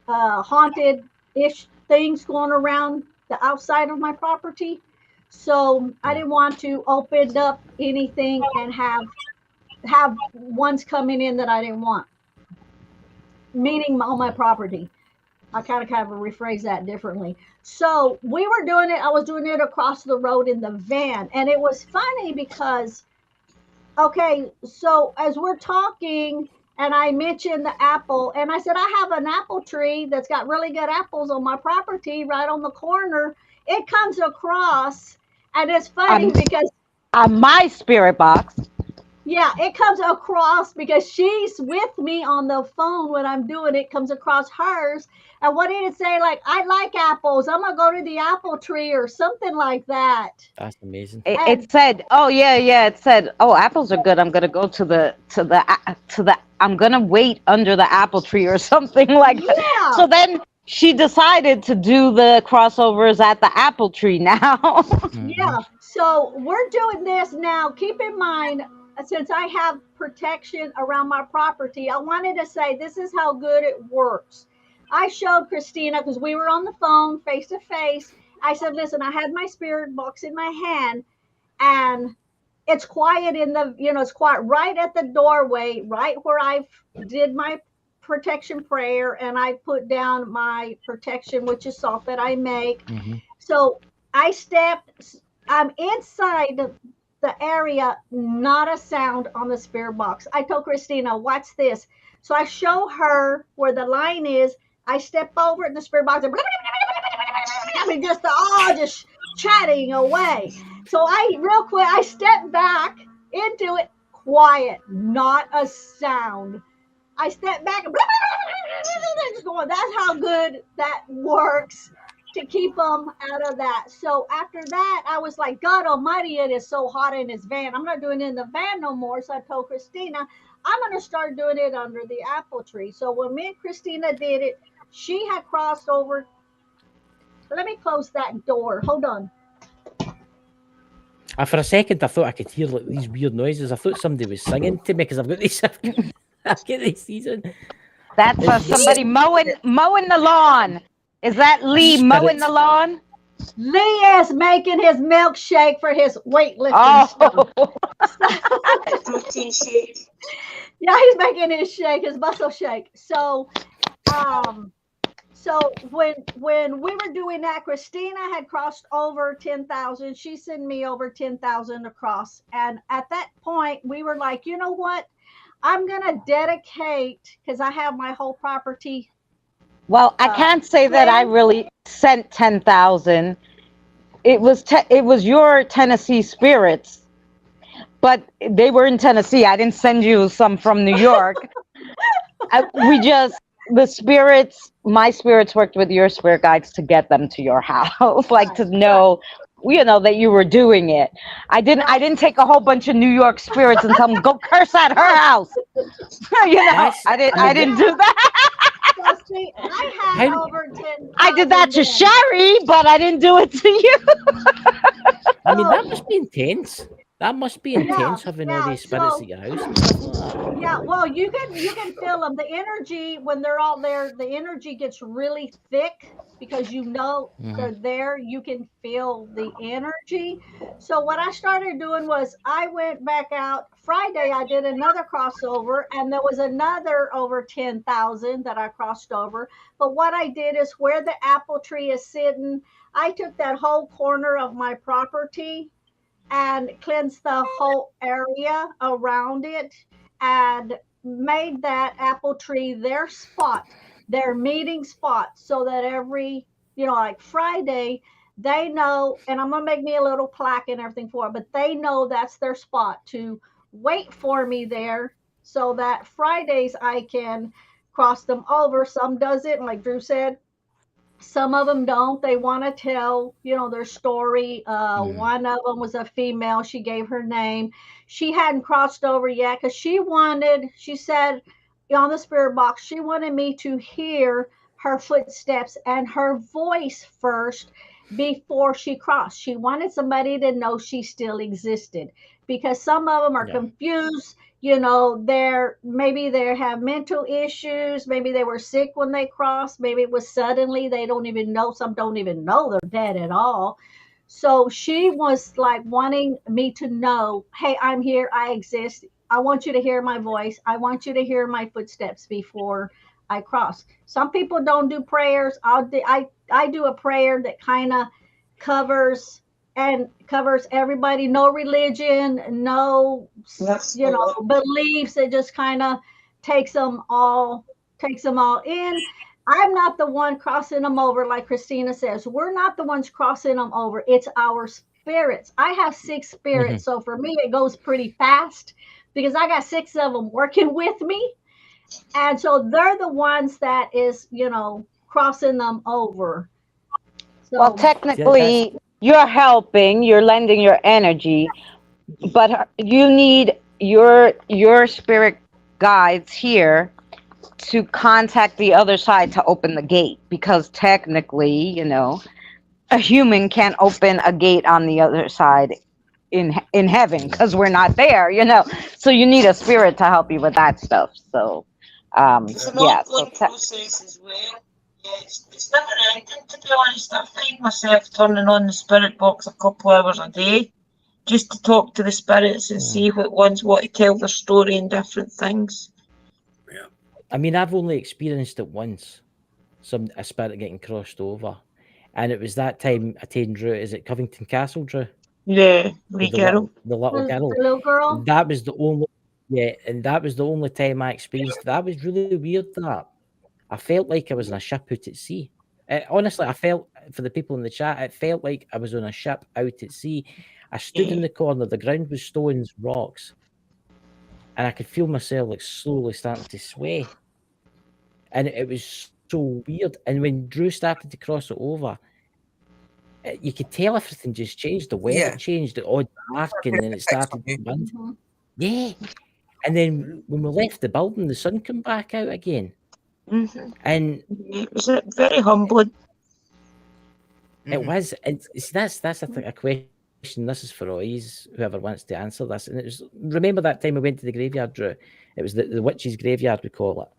haunted ish things going around the outside of my property. So I didn't want to open up anything and have ones coming in that I didn't want, meaning on my property. I kind of rephrase that differently. So we were doing it. I was doing it across the road in the van, and it was funny because, okay, so as we're talking, and I mentioned the apple, and I said I have an apple tree that's got really good apples on my property right on the corner. It comes across, and it's funny On, because, on my spirit box. yeah, it comes across because she's with me on the phone when I'm doing it, comes across hers. And what did it say? Like, I like apples. I'm gonna go to the apple tree or something like that. That's amazing. It said, oh yeah. It said, oh, apples are good. I'm gonna go to the. I'm gonna wait under the apple tree or something like that. Yeah. So then she decided to do the crossovers at the apple tree now. Yeah. So we're doing this now. Keep in mind, since I have protection around my property, I wanted to say this is how good it works. I showed Christina because we were on the phone face to face. I said, listen, I had my spirit box in my hand, and it's quiet in the, it's quiet right at the doorway, right where I did my protection prayer, and I put down my protection, which is salt that I make. Mm-hmm. So I'm inside the area, not a sound on the spirit box. I told Christina, watch this. So I show her where the line is. I step over in the spirit box and I mean, just chatting away. So real quick, I step back into it, quiet, not a sound. I step back and just going. That's how good that works to keep them out of that. So after that, I was like, God Almighty, it is so hot in his van. I'm not doing it in the van no more. So I told Christina, I'm going to start doing it under the apple tree. So when me and Christina did it, she had crossed over. Let me close that door. Hold on. For a second, I thought I could hear like these weird noises. I thought somebody was singing to me because I've got these. I've got this season. That's somebody mowing the lawn. Is that Lee mowing the lawn? Lee is making his milkshake for his weightlifting stuff. Protein shake. Yeah, he's making his muscle shake. So, so when we were doing that, Christina had crossed over 10,000. She sent me over 10,000 across. And at that point, we were like, you know what? I'm going to dedicate, because I have my whole property. Well, I can't say that I really sent 10,000. It was your Tennessee spirits, but they were in Tennessee. I didn't send you some from New York. My spirits worked with your spirit guides to get them to your house, like to know, that you were doing it. I didn't take a whole bunch of New York spirits and tell them go curse at her house. I didn't do that. So see, I had over 10,000. I did that to Sherry, but I didn't do it to you. I mean, that must be intense. That must be intense having all these spirits at your house and stuff like that. Yeah, well, you can feel them. The energy, when they're all there, the energy gets really thick because they're there. You can feel the energy. So what I started doing was I went back out. Friday, I did another crossover, and there was another over 10,000 that I crossed over. But what I did is where the apple tree is sitting, I took that whole corner of my property and cleansed the whole area around it and made that apple tree their spot, their meeting spot, so that every, like Friday, they know, and I'm going to make me a little plaque and everything for it, but they know that's their spot to wait for me there so that Fridays I can cross them over. Some does it, like Drew said. Some of them don't. They want to tell, their story. One of them was a female. She gave her name. She hadn't crossed over yet because she said on the spirit box, she wanted me to hear her footsteps and her voice first before she crossed. She wanted somebody to know she still existed because some of them are confused. Maybe they have mental issues. Maybe they were sick when they crossed. Maybe it was suddenly. They don't even know. Some don't even know they're dead at all. So she was like wanting me to know, hey, I'm here. I exist. I want you to hear my voice. I want you to hear my footsteps before I cross. Some people don't do prayers. I do a prayer that kind of covers everybody. No religion, no beliefs. It just kind of takes them all in. I'm not the one crossing them over, like Christina says. We're not the ones crossing them over. It's our spirits. I have 6 spirits, so for me it goes pretty fast because I got 6 of them working with me, and so they're the ones that is crossing them over. So, well, technically, you're helping, you're lending your energy, but you need your spirit guides here to contact the other side to open the gate, because technically, a human can't open a gate on the other side in heaven because we're not there, so you need a spirit to help you with that stuff. So it's an ongoing process as well. Yeah, it's never ending, to be honest. I find myself turning on the spirit box a couple hours a day just to talk to the spirits and see what ones want to tell their story and different things. Yeah. I mean, I've only experienced it once. A spirit getting crossed over, and it was that time I taken Drew. Is it Covington Castle, Drew? Yeah, wee With the girl. little girl. The little girl. And that was the only time I experienced it. That was really weird. That I felt like I was on a ship out at sea. Honestly, I felt, for the people in the chat, it felt like I was on a ship out at sea. I stood in the corner. The ground was stones, rocks, and I could feel myself like slowly starting to sway. And it was so weird. And when Drew started to cross it over, you could tell everything just changed. The weather changed, it all dark, and then it started to wind. Yeah. And then when we left the building, the sun came back out again. And it was very humbling. It was. And see, that's a question. This is for Oz, whoever wants to answer this. And it was, remember that time we went to the graveyard, Drew? It was the witch's graveyard, we call it.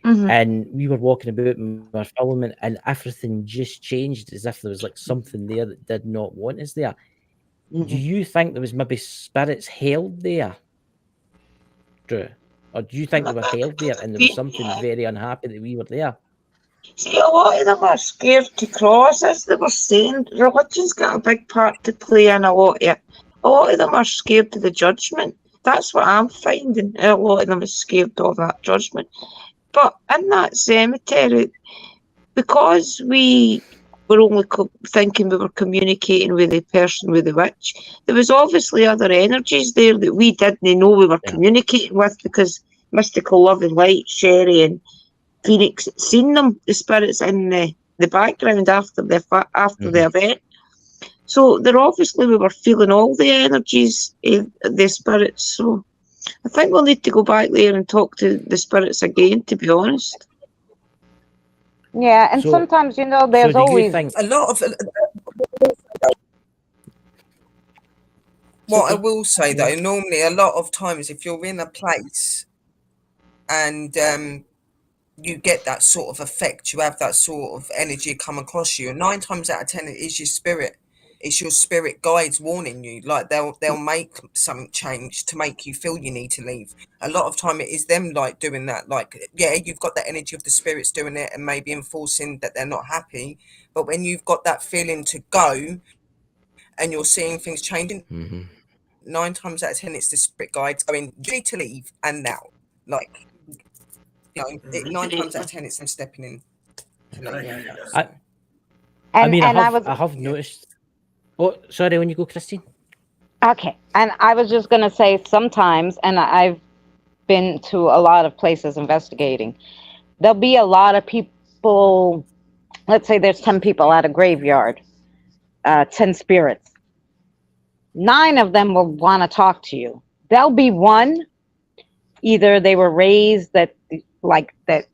And we were walking about and we were filming, and everything just changed as if there was like something there that did not want us there. Do you think there was maybe spirits held there, Drew? Or do you think they were held there and there was something very unhappy that we were there? See, a lot of them are scared to cross, as they were saying. Religion's got a big part to play in a lot of it. A lot of them are scared of the judgment. That's what I'm finding. A lot of them are scared of that judgment. But in that cemetery, because we were only thinking we were communicating with the person with the witch, there was obviously other energies there that we didn't know we were communicating with, because Mystical Love and Light, Sherry and Phoenix seen them, the spirits in the background after the event. So they're obviously, we were feeling all the energies of the spirits. So I think we'll need to go back there and talk to the spirits again, to be honest. Yeah, and sometimes, there's always a lot of. What I will say though, normally a lot of times, if you're in a place and you get that sort of effect, you have that sort of energy come across you, 9 times out of 10 it is your spirit. It's your spirit guides warning you, like they'll make something change to make you feel you need to leave. A lot of time it is them like doing that, like, yeah, you've got that energy of the spirits doing it and maybe enforcing that they're not happy, but when you've got that feeling to go and you're seeing things changing, 9 times out of 10 it's the spirit guides going, you need to leave, and now, like, 9 times out of 10 it's them stepping in. I have noticed. Oh, sorry, when you go, Christine. Okay, and I was just going to say sometimes, and I've been to a lot of places investigating, there'll be a lot of people, let's say there's 10 people at a graveyard, 10 spirits. 9 of them will want to talk to you. There'll be one, either they were raised that, like that,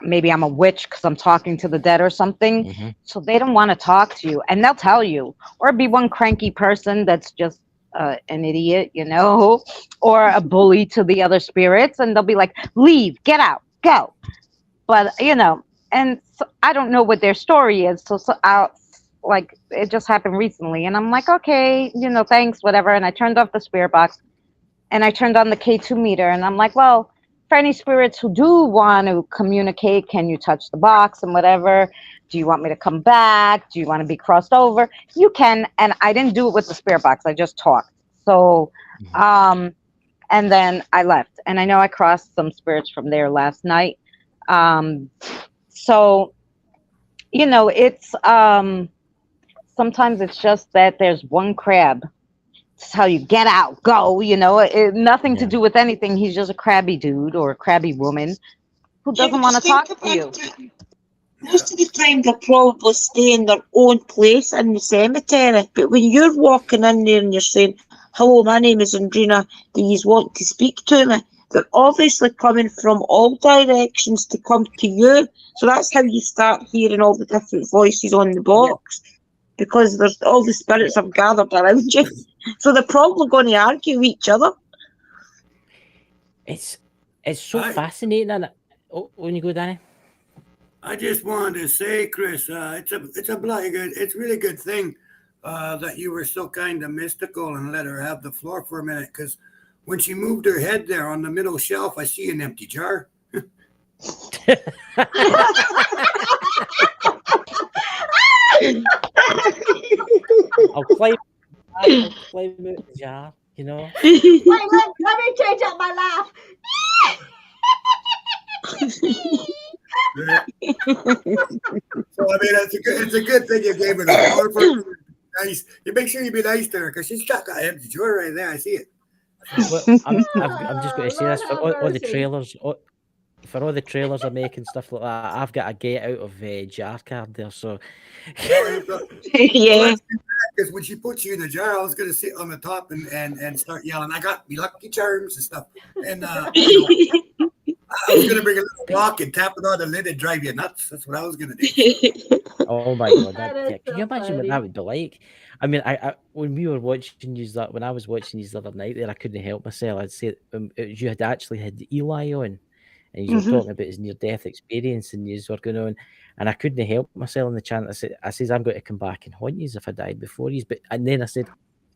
maybe I'm a witch because I'm talking to the dead or something. So they don't want to talk to you, and they'll tell you. Or be one cranky person that's just an idiot, or a bully to the other spirits, and they'll be like, leave, get out, go. But, and so I don't know what their story is. So like, it just happened recently, and I'm like, okay, thanks, whatever. And I turned off the spirit box, and I turned on the K2 meter, and I'm like, well, for any spirits who do want to communicate, can you touch the box and whatever? Do you want me to come back? Do you want to be crossed over? You can. And I didn't do it with the spirit box. I just talked. So, and then I left. And I know I crossed some spirits from there last night. So, it's, sometimes it's just that there's one crab to tell you, get out, go, nothing to do with anything. He's just a crabby dude or a crabby woman who doesn't want to talk to you. Most of the time they'll probably stay in their own place in the cemetery, but when you're walking in there and you're saying, hello, my name is Andrina, do you want to speak to me? They're obviously coming from all directions to come to you. So that's how you start hearing all the different voices on the box. Because there's all the spirits have gathered around you. So they're probably going to argue with each other. It's so fascinating, and when you go, Danny. I just wanted to say, Chris, it's a bloody good, it's a really good thing that you were so kind of mystical and let her have the floor for a minute. Because when she moved her head there on the middle shelf, I see an empty jar. I'll climb out the jar, you know. Wait, let me change up my laugh. So I mean, it's a good thing you gave her the floor for nice. You make sure you be nice to her because she's got that empty jar right there. I see it. Well, I'm just going to say this for Lord have all the mercy. trailers. For all the trailers I make and stuff like that, I've got a get out of jar card there. So Yeah. Because when she puts you in the jar, I was going to sit on the top and start yelling, "I got me lucky charms" and stuff. And I was going to bring a little block and tap it on the lid and drive you nuts. That's what I was going to do. oh my god, That yeah, is can so you imagine what funny. that would be like? I mean, I when we were watching you when I was watching you the other night there, I couldn't help myself. I'd say you had actually had Eli on, and you were talking about his near-death experience, and you were going on, and I couldn't help myself in the chant. I says, I'm going to come back and haunt you if I died before you. And then I said,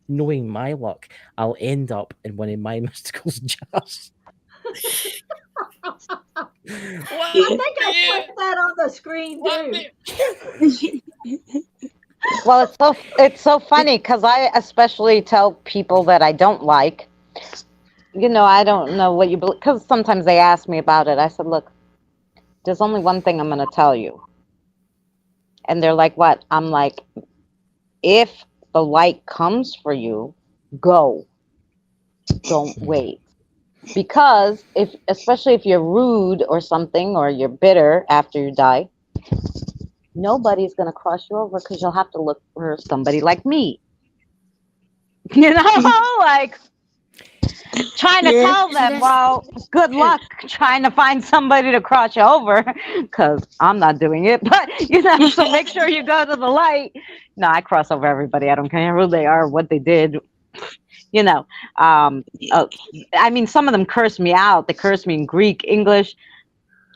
knowing my luck, I'll end up in one of my mystical jars. I think I put that on the screen too. Well, it's so funny because I especially tell people that I don't like, I don't know what you believe, because sometimes they ask me about it. I said, look, there's only one thing I'm going to tell you. And they're like, what? I'm like, if the light comes for you, go. Don't wait. Because especially if you're rude or something, or you're bitter after you die, nobody's going to cross you over because you'll have to look for somebody like me. Like trying to tell them, well, good luck trying to find somebody to cross you over because I'm not doing it. But, so make sure you go to the light. No, I cross over everybody. I don't care who they are, what they did. I mean, some of them curse me out. They curse me in Greek, English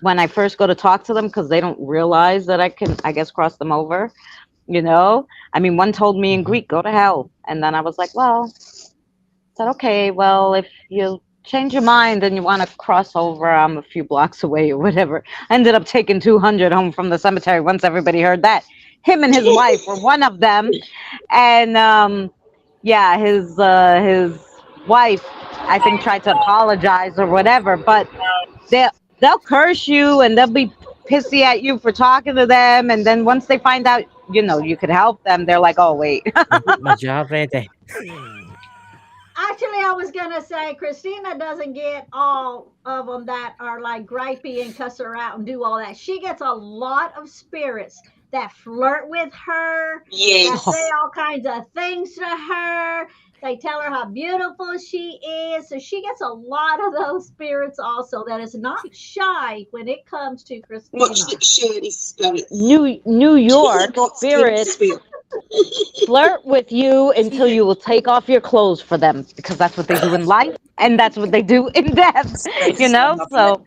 when I first go to talk to them because they don't realize that I can, I guess, cross them over. I mean, one told me in Greek, go to hell. And then I was like, well, I said, okay, well, if you change your mind and you want to cross over, I'm a few blocks away or whatever. I ended up taking 200 home from the cemetery once everybody heard that. Him and his wife were one of them. And, yeah, his wife, I think, tried to apologize or whatever, but they'll curse you and they'll be pissy at you for talking to them, and then once they find out, you could help them, they're like, oh, wait. My jar ready. Actually, I was gonna say Christina doesn't get all of them that are like gripey and cuss her out and do all that. She gets a lot of spirits that flirt with her, that Yes. say all kinds of things to her. They tell her how beautiful she is. So she gets a lot of those spirits also that is not shy when it comes to Christina. Much like Sherry's spirit. New York Not scared to spirits swear. flirt with you until you will take off your clothes for them, because that's what they do in life and that's what they do in death. So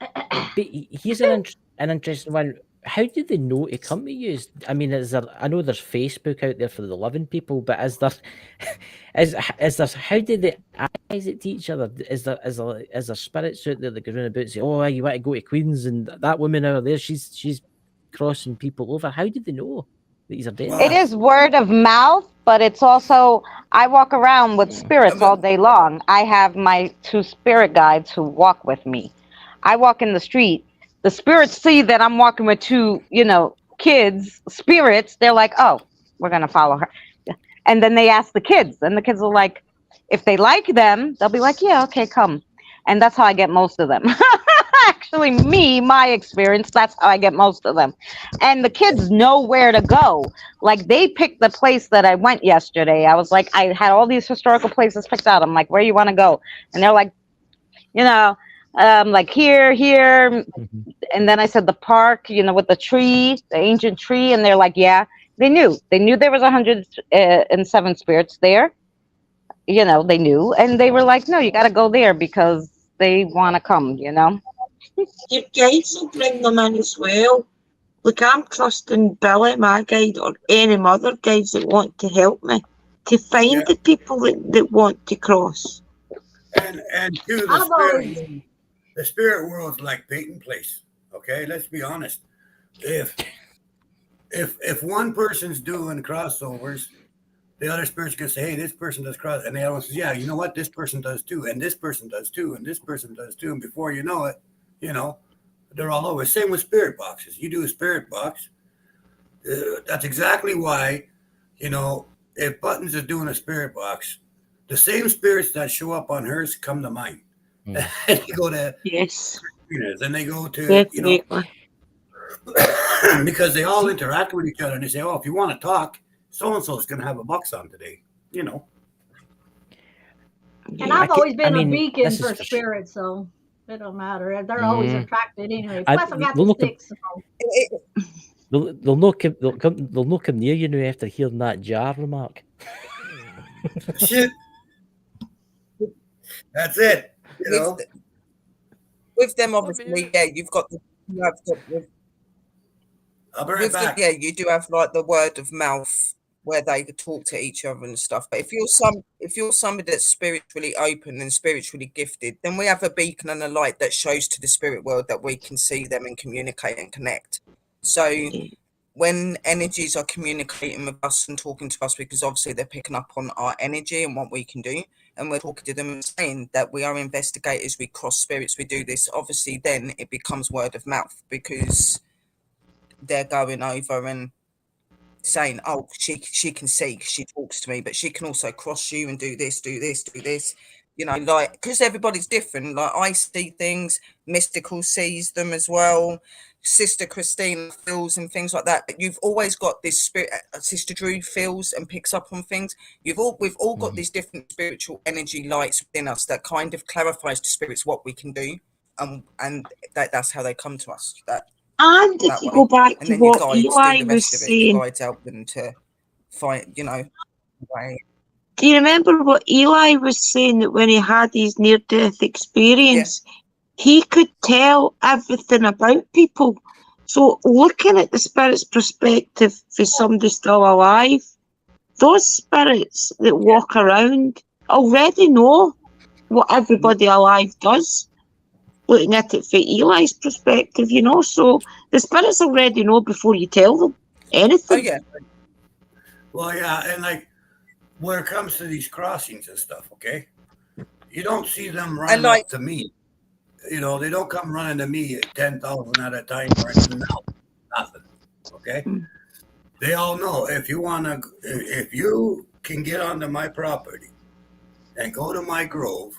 But here's an interesting one. How do they know to come to you? I mean, I know there's Facebook out there for the loving people, but is there how do they advise it to each other? Is there spirits out there that go around about and say, oh, you want to go to Queens and that woman over there, she's crossing people over? How do they know that these are dead? it is word of mouth, but it's also, I walk around with spirits all day long. I have my 2 spirit guides who walk with me. I walk in the street. The spirits see that I'm walking with 2, kids, spirits. They're like, oh, we're going to follow her. And then they ask the kids, and the kids are like, if they like them, they'll be like, yeah, okay, come. And that's how I get most of them. Actually, my experience, that's how I get most of them. And the kids know where to go. Like, they picked the place that I went yesterday. I was like, I had all these historical places picked out. I'm like, where you want to go? And they're like, like here. And then I said the park, with the tree, the ancient tree. And they're like, yeah, they knew there was 107 spirits there. They knew, and they were like, no, you got to go there because they want to come, Your guides will bring them in as well. Look, I'm trusting Billy, my guide, or any other guides that want to help me to find the people that want to cross. And to the spirit world's like Peyton Place. Okay, let's be honest. If one person's doing crossovers, the other spirits can say, "Hey, this person does cross," and the other one says, "Yeah, you know what? This person does too, and this person does too, and this person does too." And before you know it, they're all over. Same with spirit boxes. You do a spirit box. That's exactly why, if Buttons is doing a spirit box, the same spirits that show up on hers come to mine. And they go to and they go to because they all interact with each other, and they say, "Oh, if you want to talk, so and so is going to have a box on today." And I've always been a beacon for spirits, so it don't matter. They're always attracted anyway. Plus, I got the sticks. They'll not come near you now after hearing that jar remark. Shit. That's it. With them, obviously, you've got I'll be right back. You do have like the word of mouth where they could talk to each other and stuff. But if you're somebody that's spiritually open and spiritually gifted, then we have a beacon and a light that shows to the spirit world that we can see them and communicate and connect. So when energies are communicating with us and talking to us, because obviously they're picking up on our energy and what we can do, and we're talking to them and saying that we are investigators, we cross spirits, we do this, obviously then it becomes word of mouth, because they're going over and saying, "Oh, she can see, she talks to me, but she can also cross you and do this, like, because everybody's different. Like, I see things, Mystical sees them as well, Sister Christine feels and things like that. But you've always got this spirit. Sister Drew feels and picks up on things. We've all got these different spiritual energy lights within us that kind of clarifies to spirits what we can do, and that's how they come to us. And if you go back to what Eli was saying, your guides help them to find, way. Do you remember what Eli was saying, that when he had his near-death experience, he could tell everything about people? So looking at the spirit's perspective for somebody still alive, those spirits that walk around already know what everybody alive does. Looking at it from Eli's perspective, so the spirits already know before you tell them anything. Oh, yeah. Well, yeah, and like when it comes to these crossings and stuff, okay, you don't see them running up to me. They don't come running to me at 10,000 at a time or anything. Nothing. Okay, they all know if you can get onto my property and go to my grove,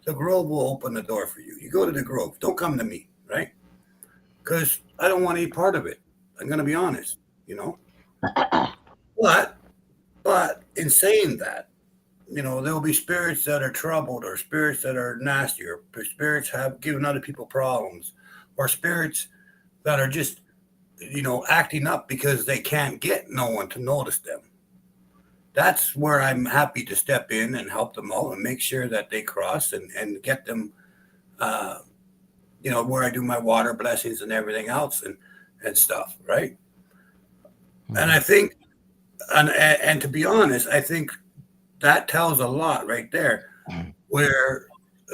the grove will open the door for you. You go to the grove. Don't come to me, right? Because I don't want any part of it. I'm going to be honest, But in saying that, there'll be spirits that are troubled, or spirits that are nasty, or spirits have given other people problems, or spirits that are just, acting up because they can't get no one to notice them. That's where I'm happy to step in and help them out and make sure that they cross and get them, where I do my water blessings and everything else and stuff, right? And I think, and to be honest, I think that tells a lot right there, where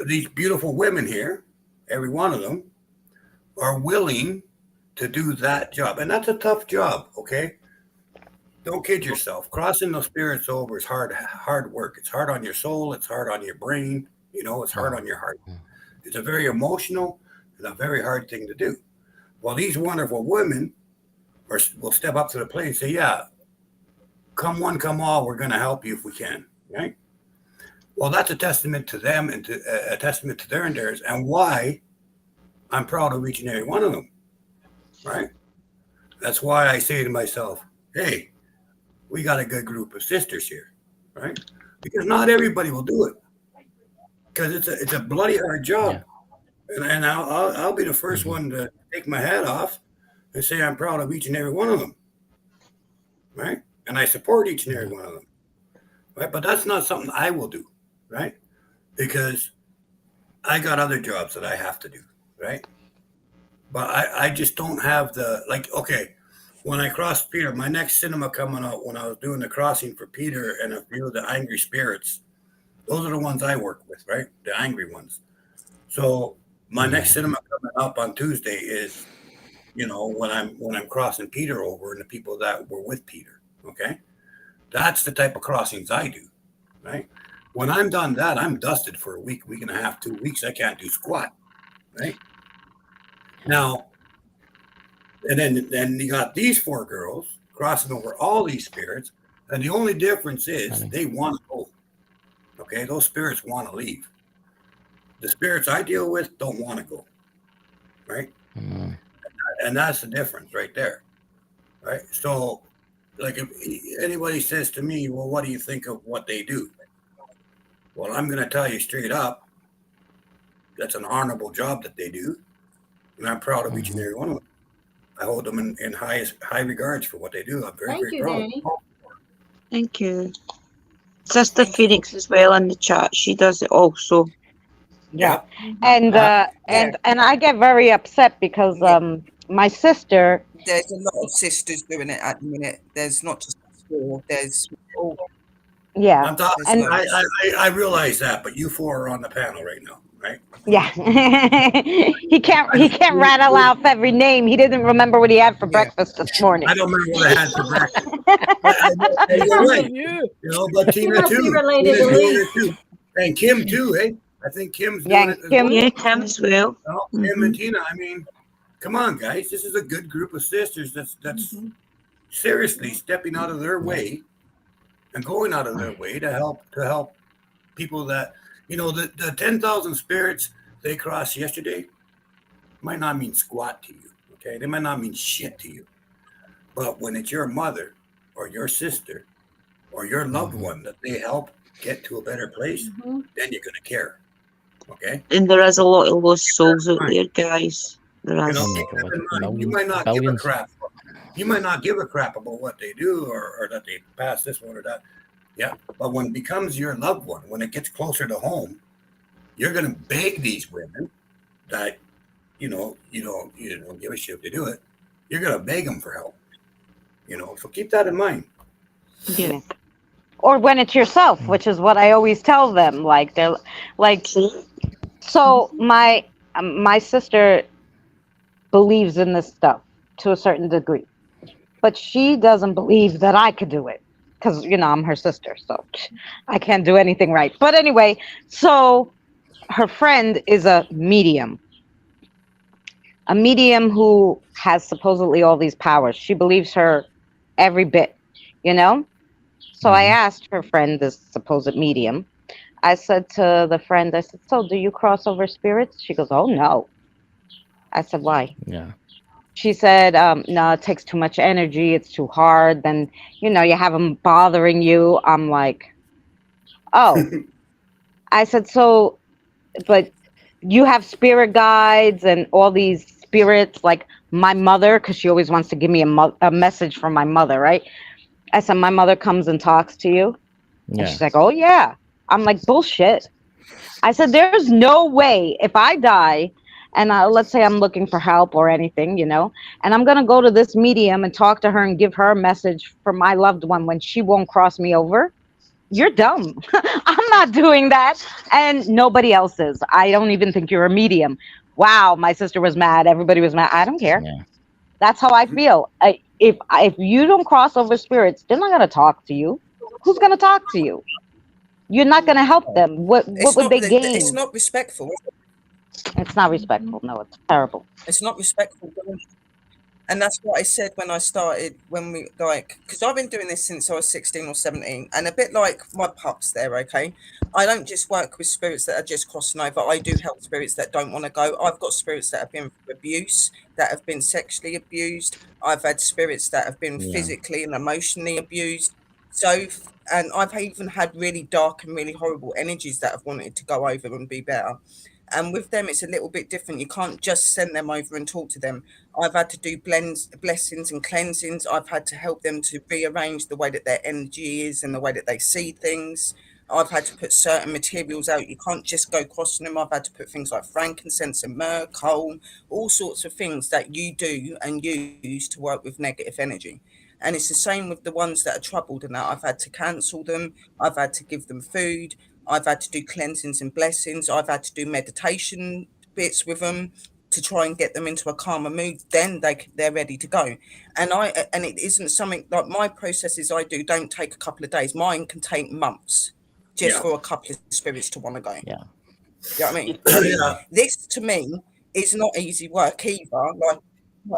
these beautiful women here, every one of them, are willing to do that job. And that's a tough job, okay? Don't kid yourself. Crossing those spirits over is hard work. It's hard on your soul. It's hard on your brain. It's hard on your heart. It's a very emotional and a very hard thing to do. Well, these wonderful women will step up to the plate and say, "Yeah, come one, come all. We're going to help you if we can." Right? Well, that's a testament to them and a testament to their endeavors, and why I'm proud of each and every one of them. Right? That's why I say to myself, "Hey, we got a good group of sisters here," right? Because not everybody will do it, because it's a bloody hard job, and I'll be the first one to take my hat off and say I'm proud of each and every one of them, right? And I support each and every one of them, right? But that's not something I will do, right? Because I got other jobs that I have to do, right? but I just don't have the like. Okay, when I crossed Peter, my next cinema coming out when I was doing the crossing for Peter and a few of the angry spirits. Those are the ones I work with, right? The angry ones. So my next cinema coming up on Tuesday is, when I'm crossing Peter over and the people that were with Peter. Okay, that's the type of crossings I do, right? When I'm done that, I'm dusted for a week, week and a half, 2 weeks. I can't do squat, right? Now, and then you got these four girls crossing over all these spirits, and the only difference is they want to go. Okay, those spirits want to leave. The spirits I deal with don't want to go, right? And that's the difference right there, right? So, like, if anybody says to me, well, what do you think of what they do? Well, I'm going to tell you straight up, that's an honorable job that they do, and I'm proud of each and every one of them. I hold them in high regards for what they do. I'm very, very proud. Danny. Thank you. Sister Phoenix as well in the chat. She does it also. Yeah. And I get very upset because my sister. There's a lot of sisters doing it at the minute. There's not just four. There's all. Yeah. And I realize that, but you four are on the panel right now, right? Yeah. he can't rattle off every name. He didn't remember what he had for breakfast this morning. I don't remember what I had for breakfast. You're right. But Tina too. And Kim too, eh? I think Kim's doing it. Kim as well. Kim and Tina. I mean, come on, guys. This is a good group of sisters that's seriously stepping out of their way and going out of their way to help people that, the 10,000 spirits they crossed yesterday might not mean squat to you. Okay, they might not mean shit to you, but when it's your mother or your sister or your loved one that they help get to a better place, then you're gonna care. Okay. And there is a lot of lost souls out there, guys. There is. You might not give a crap. You might not give a crap about what they do or that they pass this one or that. Yeah. But when it becomes your loved one, when it gets closer to home, you're gonna beg these women that you don't give a shit if they do it. You're gonna beg them for help. So keep that in mind. Yeah. Or when it's yourself, which is what I always tell them. Like they're like, so my sister believes in this stuff to a certain degree, but she doesn't believe that I could do it because I'm her sister, so I can't do anything right. But anyway, so her friend is a medium who has supposedly all these powers. She believes her every bit, So I asked her friend, this supposed medium, I said to the friend, I said, so do you cross over spirits? She goes, oh, no. I said, why? Yeah. She said, no, it takes too much energy. It's too hard. Then, you have them bothering you. I'm like, oh. I said, so, but you have spirit guides and all these spirits, like my mother, because she always wants to give me a message from my mother, right? I said, my mother comes and talks to you. Yeah. And she's like, oh, yeah. I'm like, bullshit. I said, there's no way if I die and let's say I'm looking for help or anything, and I'm going to go to this medium and talk to her and give her a message for my loved one when she won't cross me over. You're dumb. I'm not doing that. And nobody else is. I don't even think you're a medium. Wow. My sister was mad. Everybody was mad. I don't care. Yeah. That's how I feel. If you don't cross over spirits, they're not going to talk to you. Who's going to talk to you? You're not going to help them. What would they gain? It's not respectful. It's not respectful. No, it's terrible. It's not respectful. And that's what I said when I started, because I've been doing this since I was 16 or 17, and a bit like my pups there, okay? I don't just work with spirits that are just crossing over. I do help spirits that don't want to go. I've got spirits that have been through abuse, that have been sexually abused. I've had spirits that have been physically and emotionally abused. So, and I've even had really dark and really horrible energies that have wanted to go over and be better. And with them, it's a little bit different. You can't just send them over and talk to them. I've had to do blessings and cleansings. I've had to help them to rearrange the way that their energy is and the way that they see things. I've had to put certain materials out. You can't just go crossing them. I've had to put things like frankincense and myrrh, coal, all sorts of things that you do and use to work with negative energy. And it's the same with the ones that are troubled and that. I've had to cancel them. I've had to give them food. I've had to do cleansings and blessings. I've had to do meditation bits with them to try and get them into a calmer mood. Then they're ready to go. And it isn't something like my processes I do don't take a couple of days. Mine can take months just for a couple of spirits to want to go. Yeah. You know what I mean? Yeah. This to me is not easy work either. Like,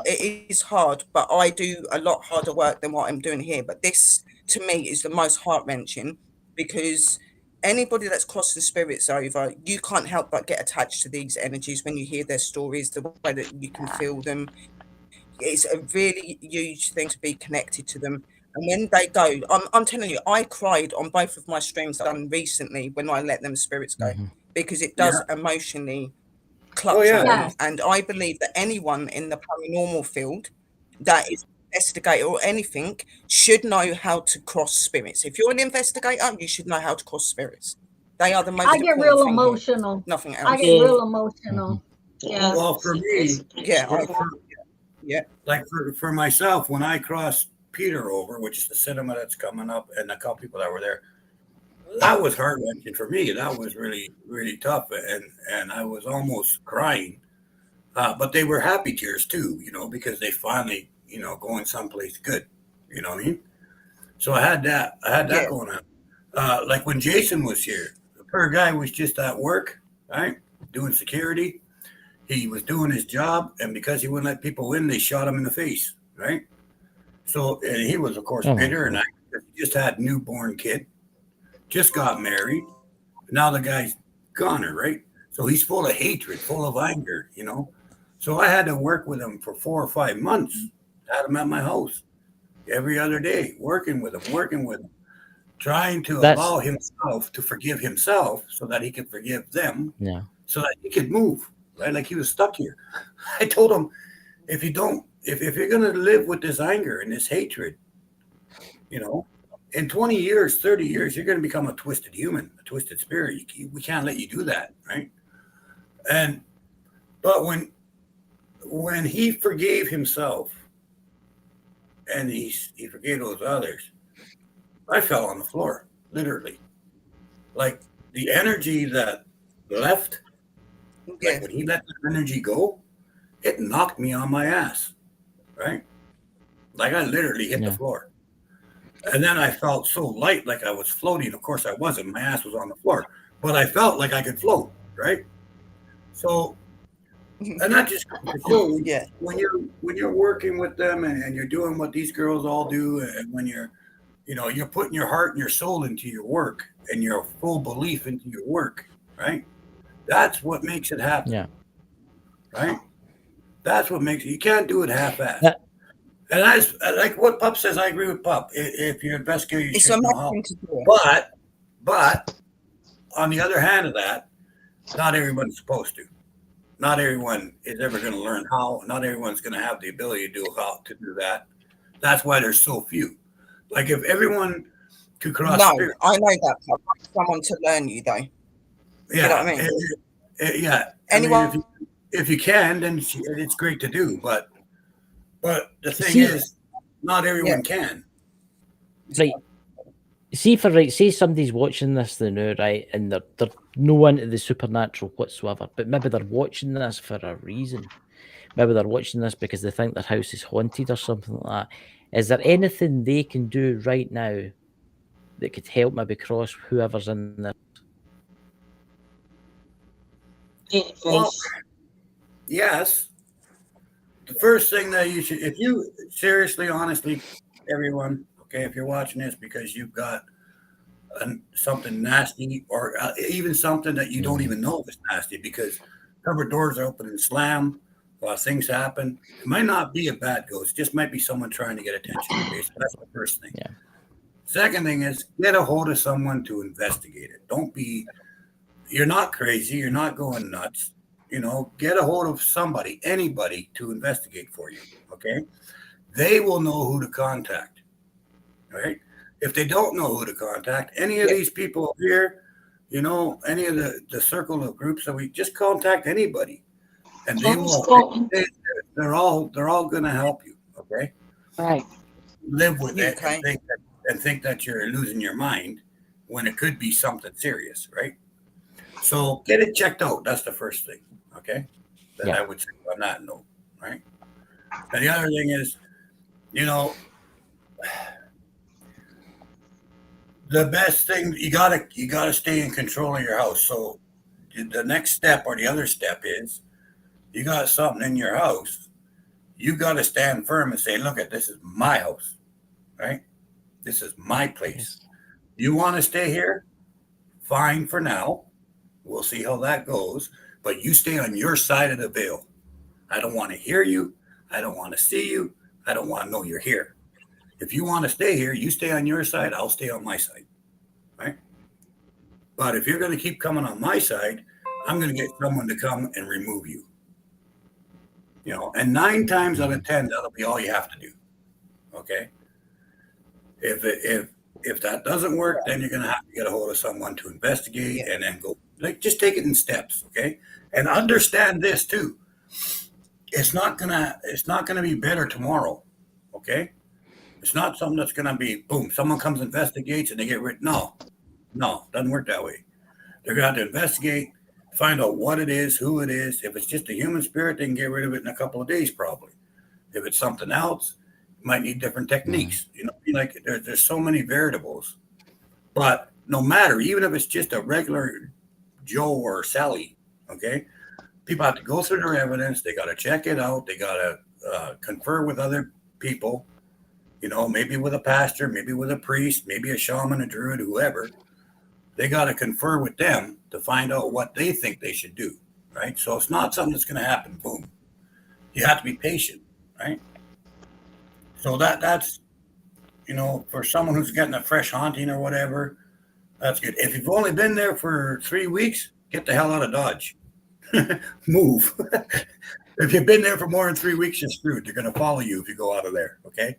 it is hard, but I do a lot harder work than what I'm doing here. But this to me is the most heart-wrenching, because anybody that's crossing spirits over, you can't help but get attached to these energies when you hear their stories, the way that you can feel them. It's a really huge thing to be connected to them. And when they go, I'm telling you, I cried on both of my streams done recently when I let them spirits go, because it does emotionally clutch on them. And I believe that anyone in the paranormal field that is an investigator or anything should know how to cross spirits. If you're an investigator, you should know how to cross spirits. They are the most I get important real thing here. emotional. Nothing else. I get real emotional. Yeah. Well, for me, like for myself, when I crossed Peter over, which is the cinema that's coming up, and a couple people that were there, that was heart-wrenching for me. That was really, really tough, and I was almost crying. But they were happy tears too, because they finally, going someplace good. You know what I mean? So I had that going on. Like when Jason was here, the poor guy was just at work, right, doing security. He was doing his job, and because he wouldn't let people in, they shot him in the face, right? So and he was, of course, bitter, and I just had a newborn kid, just got married. Now the guy's goner, right? So he's full of hatred, full of anger, So I had to work with him for 4 or 5 months. Had him at my house every other day, working with him, trying to allow himself to forgive himself so that he could forgive them, so that he could move, right? Like he was stuck here. I told him, if you're going to live with this anger and this hatred, in 20 years, 30 years, you're going to become a twisted human, a twisted spirit. We can't let you do that, right? But when he forgave himself and he forgave those others, I fell on the floor, literally. Like the energy that left, like when he let the energy go, it knocked me on my ass, right? Like I literally hit the floor. And then I felt so light, like I was floating. Of course I wasn't. My ass was on the floor. But I felt like I could float, right? So, and that just when you're working with them and you're doing what these girls all do, and when you're putting your heart and your soul into your work and your full belief into your work, right? That's what makes it happen. Yeah. Right? That's what makes it. You can't do it half-assed. And that's like what Pup says. I agree with Pup. If you're investigating, you should know how. But on the other hand of that, not everyone's supposed to. Not everyone is ever going to learn how. Not everyone's going to have the ability to do that. That's why there's so few. Like if everyone could cross. No, I know that. I want someone to learn you, though. Yeah, you know what I mean? Yeah. Anyone, I mean, if you can, then it's great to do. But the thing is, not everyone can. Right. Say somebody's watching this now, right, and they're no into the supernatural whatsoever, but maybe they're watching this for a reason. Maybe they're watching this because they think their house is haunted or something like that. Is there anything they can do right now that could help maybe cross whoever's in there? Well, yes. The first thing that you should, if you seriously, honestly, everyone, okay, if you're watching this because you've got something nasty or even something that you don't even know if it's nasty, because cupboard doors are open and slam, things happen. It might not be a bad ghost, it just might be someone trying to get attention. Okay, so that's the first thing. Yeah. Second thing is get a hold of someone to investigate it. You're not crazy, you're not going nuts. Get a hold of somebody, anybody to investigate for you, okay? They will know who to contact, right? If they don't know who to contact, any of these people here, you know, any of the circle of groups that we just contact anybody, and they will. They're all going to help you. Okay, Right. live with it Okay. and think that you're losing your mind when it could be something serious, right? So get it checked out. That's the first thing. Okay, that I would say on that note, right? And the other thing is, you know, the best thing you gotta stay in control of your house. So the next step or the other step is you got something in your house. You got to stand firm and say, "Look, this is my house, right? This is my place. You want to stay here? Fine for now. We'll see how that goes. But you stay on your side of the veil. I don't want to hear you. I don't want to see you. I don't want to know you're here. If you want to stay here, you stay on your side. I'll stay on my side, right? But if you're going to keep coming on my side, I'm going to get someone to come and remove you. You know, and 9 times out of 10, that'll be all you have to do. Okay. If that doesn't work, then you're going to have to get a hold of someone to investigate and then go. Like, just take it in steps, okay? And understand this too. It's not gonna be better tomorrow, okay? It's not something that's gonna be boom. Someone comes investigates and they get rid. No, doesn't work that way. They're gonna have to investigate, find out what it is, who it is. If it's just a human spirit, they can get rid of it in a couple of days, probably. If it's something else, you might need different techniques. You know, like there's so many variables. But no matter, even if it's just a regular Joe or Sally, okay, people have to go through their evidence. They got to check it out. They got to confer with other people, you know, maybe with a pastor, maybe with a priest, maybe a shaman, a druid, whoever. They got to confer with them to find out what they think they should do, right? So it's not something that's going to happen, boom. You have to be patient, right? So that's, you know, for someone who's getting a fresh haunting or whatever, that's good. If you've only been there for 3 weeks, get the hell out of Dodge. Move. If you've been there for more than 3 weeks, you're screwed. They're going to follow you if you go out of there. Okay.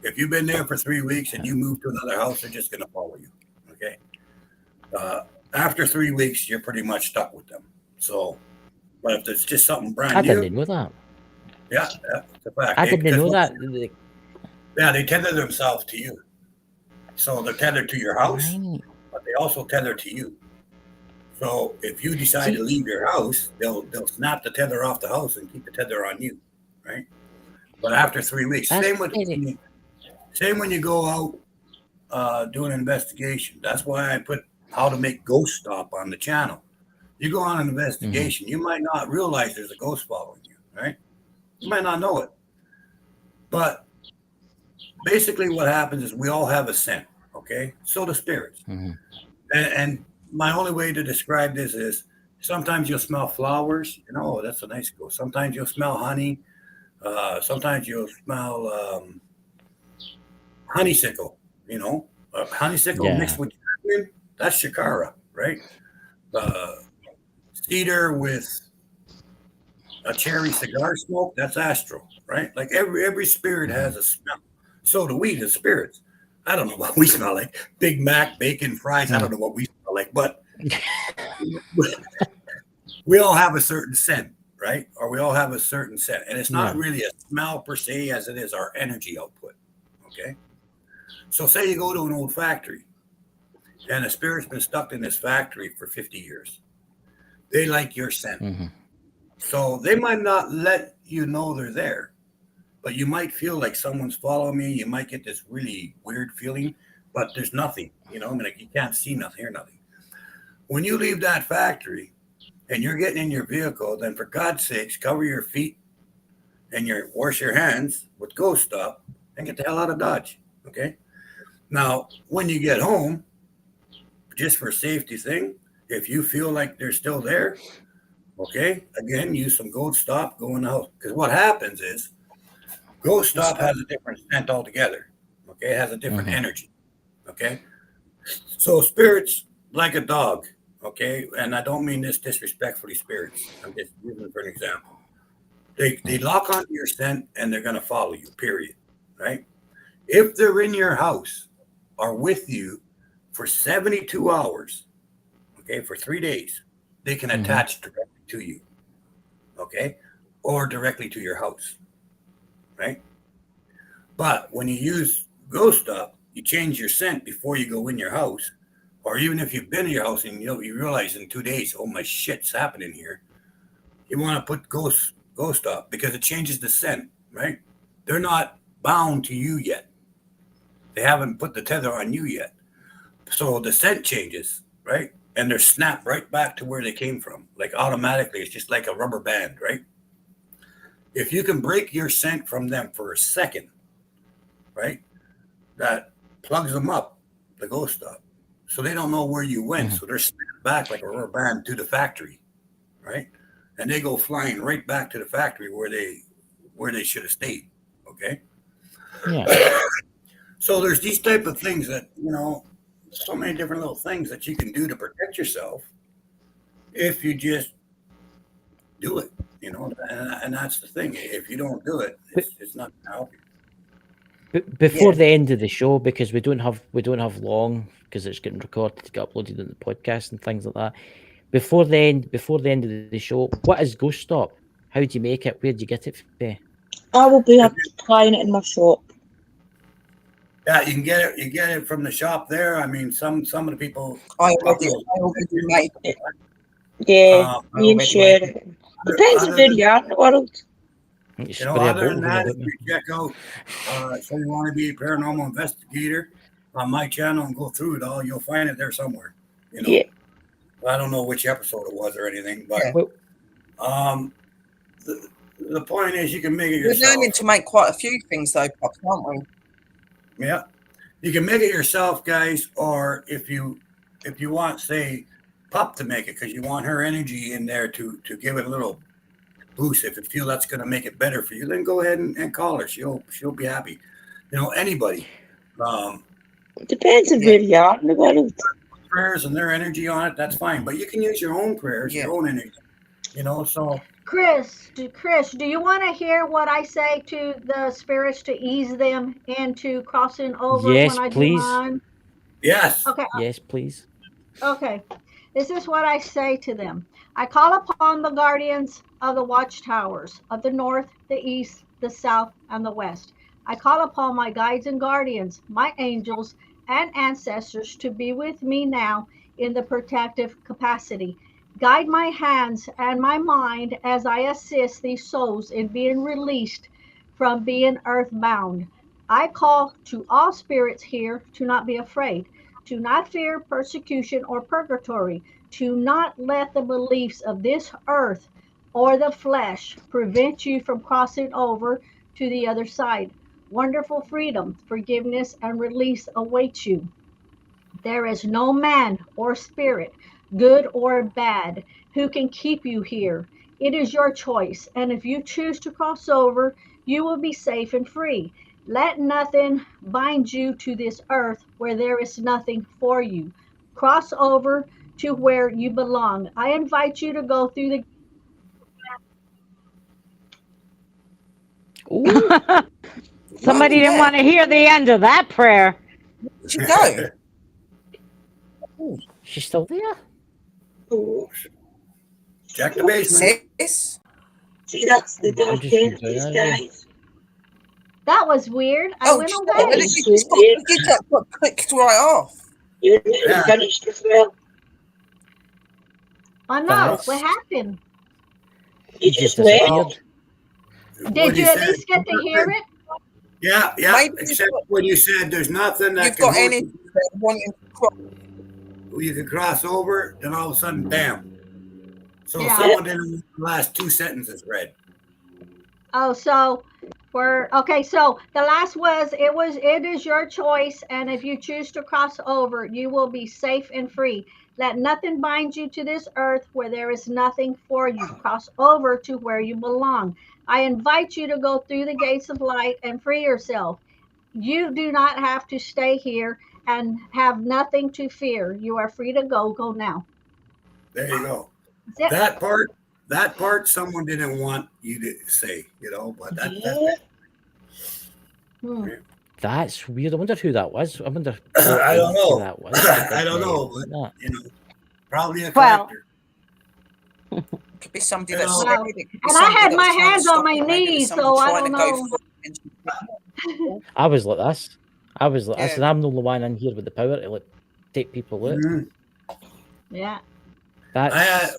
If you've been there for 3 weeks and you move to another house, they're just going to follow you. Okay. After 3 weeks, you're pretty much stuck with them. So, but if it's just something brand new, I didn't know that. Yeah, it's a fact. I didn't know that. Yeah, they tether themselves to you. So they're tethered to your house, but they also tether to you. So if you decide to leave your house, they'll snap the tether off the house and keep the tether on you, right? But after 3 weeks, same when you go out doing an investigation. That's why I put how to make ghost stop on the channel. You go on an investigation, you might not realize there's a ghost following you, right? You might not know it. But basically what happens is we all have a scent, okay? So do spirits. And my only way to describe this is sometimes you'll smell flowers, you know, that's a nice ghost. Sometimes you'll smell honey. Sometimes you'll smell honeysuckle, you know, honeysuckle mixed with jasmine, that's shakara, right? Cedar with a cherry cigar smoke, that's astral, right? Like every spirit has a smell. So do we, the spirits. I don't know what we smell like. Big Mac, bacon, fries. I don't know what we smell like, but we all have a certain scent, right? Or we all have a certain scent. And it's not really a smell per se as it is our energy output, okay? So say you go to an old factory and a spirit's been stuck in this factory for 50 years. They like your scent. So they might not let you know they're there, but you might feel like someone's following me. You might get this really weird feeling, but there's nothing, you know, I mean, like you can't see nothing, hear nothing. When you leave that factory and you're getting in your vehicle, then for God's sakes, cover your feet and wash your hands with Ghost Stop and get the hell out of Dodge, okay? Now, when you get home, just for safety thing, if you feel like they're still there, okay, again, use some Ghost Stop, go in the house. Because what happens is Ghost Stop has a different scent altogether, okay? It has a different energy, okay? So spirits like a dog, okay? And I don't mean this disrespectfully, spirits. I'm just using it for an example. They lock onto your scent and they're going to follow you, period, right? If they're in your house are with you for 72 hours, okay, for 3 days, they can attach directly to you, okay, or directly to your house, right? But when you use ghost stuff, you change your scent before you go in your house, or even if you've been in your house and you realize in 2 days, oh my shit's happening here. You want to put ghost stuff because it changes the scent, right? They're not bound to you yet. They haven't put the tether on you yet. So the scent changes, right? And they're snapped right back to where they came from. Like automatically, it's just like a rubber band, right? If you can break your scent from them for a second, right? That plugs them up, the ghost stuff. So they don't know where you went. So they're snapped back like a rubber band to the factory, right? And they go flying right back to the factory where they should have stayed. Okay. Yeah. So there's these type of things that, so many different little things that you can do to protect yourself if you just do it, and that's the thing. If you don't do it, it's not going to help you. Before the end of the show, because we don't have long, because it's getting recorded to get uploaded in the podcast and things like that. Before the end of the show, what is Ghost Stop? How do you make it? Where do you get it from? I will be applying it in my shop. Yeah, you can get it. You get it from the shop there. I mean, some of the people. I already made it. Yeah, me and Sharon. Depends on video in the world. Other than that, if you check out, so you want to be a paranormal investigator on my channel and go through it all, you'll find it there somewhere. Yeah. I don't know which episode it was or anything, but the point is you can make it yourself. We're learning to make quite a few things though, Pops, aren't we? Yeah, you can make it yourself, guys, or if you want, say, Pup to make it because you want her energy in there to give it a little boost. If you feel that's going to make it better for you, then go ahead and call her. She'll be happy. Anybody. Depends on video in the world. Prayers and their energy on it, that's fine. But you can use your own prayers, your own energy. So. Chris, do you want to hear what I say to the spirits to ease them into crossing over when I do mine? Yes. Okay. Yes, please. Okay. This is what I say to them. I call upon the guardians of the watchtowers of the north, the east, the south, and the west. I call upon my guides and guardians, my angels and ancestors to be with me now in the protective capacity. Guide my hands and my mind as I assist these souls in being released from being earthbound. I call to all spirits here to not be afraid, to not fear persecution or purgatory, to not let the beliefs of this earth or the flesh prevent you from crossing over to the other side. Wonderful freedom, forgiveness, and release awaits you. There is no man or spirit, good or bad, who can keep you here. It is your choice, and if you choose to cross over, you will be safe and free. Let nothing bind you to this earth where there is nothing for you. Cross over to where you belong. I invite you to go through the Somebody didn't want to hear the end of that prayer. Where'd she go? She's still there. Oh. Check the basement. Sis? See, that's the dark energies, guys. That was weird. I went away. You got clicked right off. You're finished as well. I know. What happened? You just disappeared. Did you at least get to hear it? Yeah. Except when you said there's nothing that you've got any wanting to cross. You can cross over, then all of a sudden, bam. So someone didn't the last 2 sentences read. Oh, so okay. So the last was it is your choice, and if you choose to cross over, you will be safe and free. Let nothing bind you to this earth where there is nothing for you. Cross over to where you belong. I invite you to go through the gates of light and free yourself. You do not have to stay here and have nothing to fear. You are free to go. Go now. There you go. That part someone didn't want you to say, but that's it. That's weird. I wonder who that was. I wonder I don't know. that was. I don't know, but probably a Well, collector. It could be somebody You that's know- scared. It could be And I somebody had that my was trying to hands on stop my it. Maybe there's knees, somebody so I trying don't to go know. for it. I was like this. I was like this, Yeah. and I'm the only one in here with the power to like take people out. Mhm. Yeah. That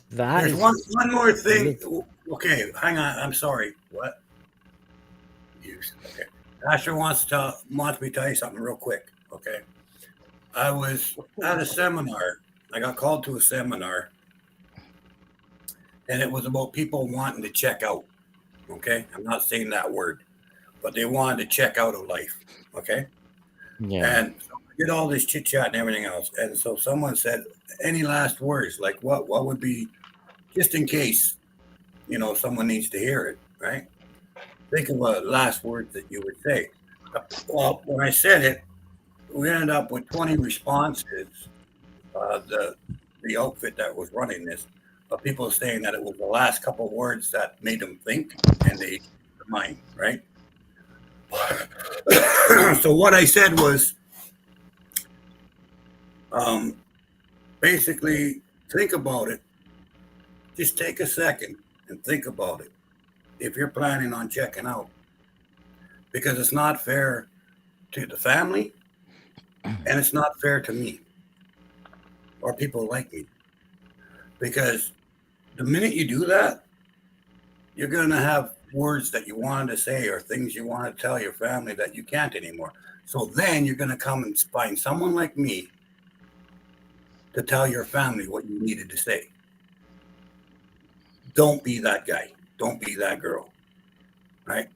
There's is one more thing. weird. Okay, hang on. I'm sorry. What? Okay. Asher wants me to tell you something real quick. Okay. I was at a seminar. I got called to a seminar, and it was about people wanting to check out. Okay, I'm not saying that word, but they wanted to check out of life. Okay, Yeah. and so I did all this chit chat and everything else, and so someone said, "Any last words? Like what? What would be, just in case, someone needs to hear it, right? Think of what last words that you would say." Well, when I said it, we ended up with 20 responses. The outfit that was running this, of people saying that it was the last couple of words that made them think and they their mind, right? So what I said was, basically, think about it. Just take a second and think about it if you're planning on checking out, because it's not fair to the family and it's not fair to me or people like me, because the minute you do that, you're going to have words that you wanted to say or things you want to tell your family that you can't anymore. So then you're going to come and find someone like me to tell your family what you needed to say. Don't be that guy. Don't be that girl. Right?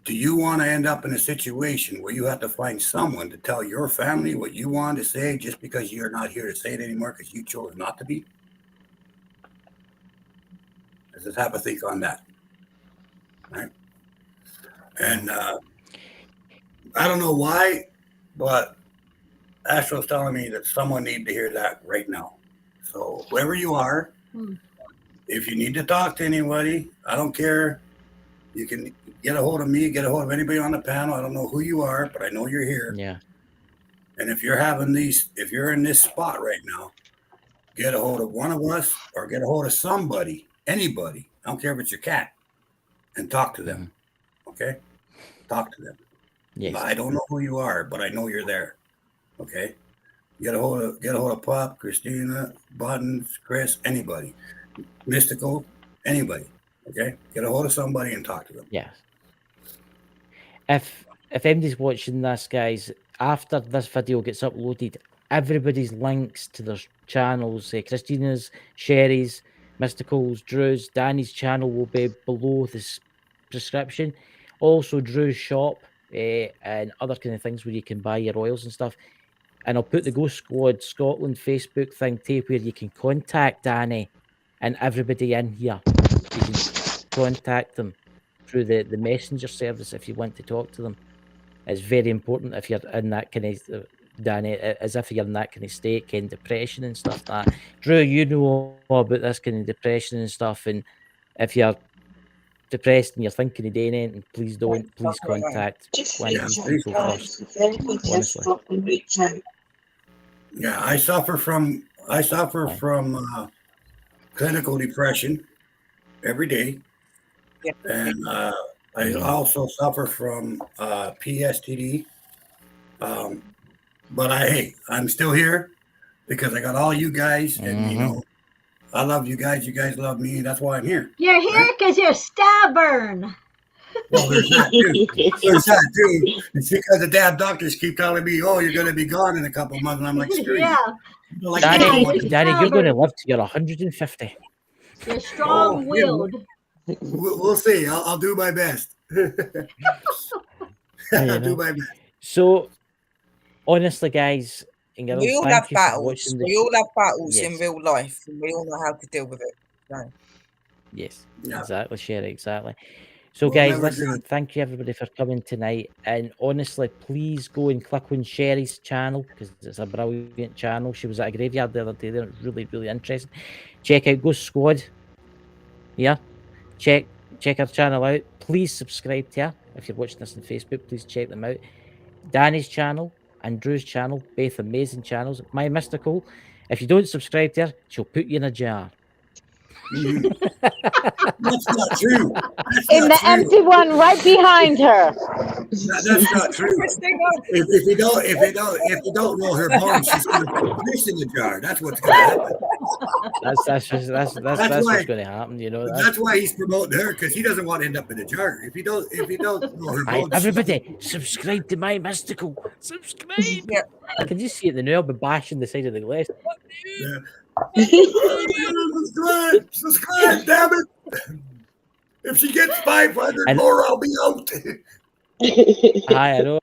Do you want to end up in a situation where you have to find someone to tell your family what you want to say just because you're not here to say it anymore because you chose not to be? Just have a think on that. Right? And I don't know why, but Astro's telling me that someone needs to hear that right now. So whoever you are, if you need to talk to anybody, I don't care. You can get a hold of me, get a hold of anybody on the panel. I don't know who you are, but I know you're here. Yeah. And if you're if you're in this spot right now, get a hold of one of us or get a hold of somebody, anybody. I don't care if it's your cat, and talk to them. Okay? Talk to them. Yes. I don't know who you are, but I know you're there. Okay? Get a hold of Pop, Christina, Buttons, Chris, anybody. Mystical, anybody. Okay? Get a hold of somebody and talk to them. Yeah. If anybody's watching this, guys, after this video gets uploaded, everybody's links to their channels, Christina's, Sherry's, Mystical's, Drew's, Danny's channel will be below this description. Also, Drew's shop and other kind of things where you can buy your oils and stuff. And I'll put the Ghost Squad Scotland Facebook thing too, where you can contact Danny and everybody in here. You can contact them through the messenger service if you want to talk to them. It's very important if you're in that kind of, Danny, as if you're in that kind of state, kind of depression and stuff. That Drew, you know all about this kind of depression and stuff. And if you're depressed and you're thinking of doing anything, please don't. Please contact Just one of reach these out, people guys. first. If anybody has Honestly. something, reach out. Yeah, I suffer from clinical depression every day. Yeah. And I also suffer from PSTD. But I'm still here because I got all you guys, and I love you guys. You guys love me. That's why I'm here. You're here because you're stubborn. Well, there's that too. There's that too. It's because the damn doctors keep telling me, "Oh, you're going to be gone in a couple of months," and I'm like, "Screw Yeah. you." Like, Danny, you're Danny, you're going to stubborn. live to your 150. You're strong-willed. We'll see. I'll do my best. I'll do my best. So, honestly, guys and girls, We all thank have you for battles. watching the We all have battles in Yes. real life, and we all know how to deal with it. So, Yes, Yeah. exactly, Sherry, exactly. So, We'll guys, never listen, do it. thank you everybody for coming tonight. And honestly, please go and click on Sherry's channel because it's a brilliant channel. She was at a graveyard the other day. They're really, really interesting. Check out Ghost Squad. Yeah, check her channel out. Please subscribe to her. If you're watching this on Facebook, please check them out. Danny's channel and Drew's channel, both amazing channels. My Mystical, if you don't subscribe to her, she'll put you in a jar. That's not true. That's In not the true. empty one right behind her. That's not true. If you don't roll her bones, she's going to put fish in the jar. That's what's going to happen. That's why, what's going to happen. You know. That's why he's promoting her, because he doesn't want to end up in a jar. If you don't roll her bones, Everybody, subscribe to My Mystical. Subscribe. Yeah. I can just see it now. I'll be bashing the side of the glass. Yeah. Subscribe, damn it! If she gets 500 more, I'll be out. I know.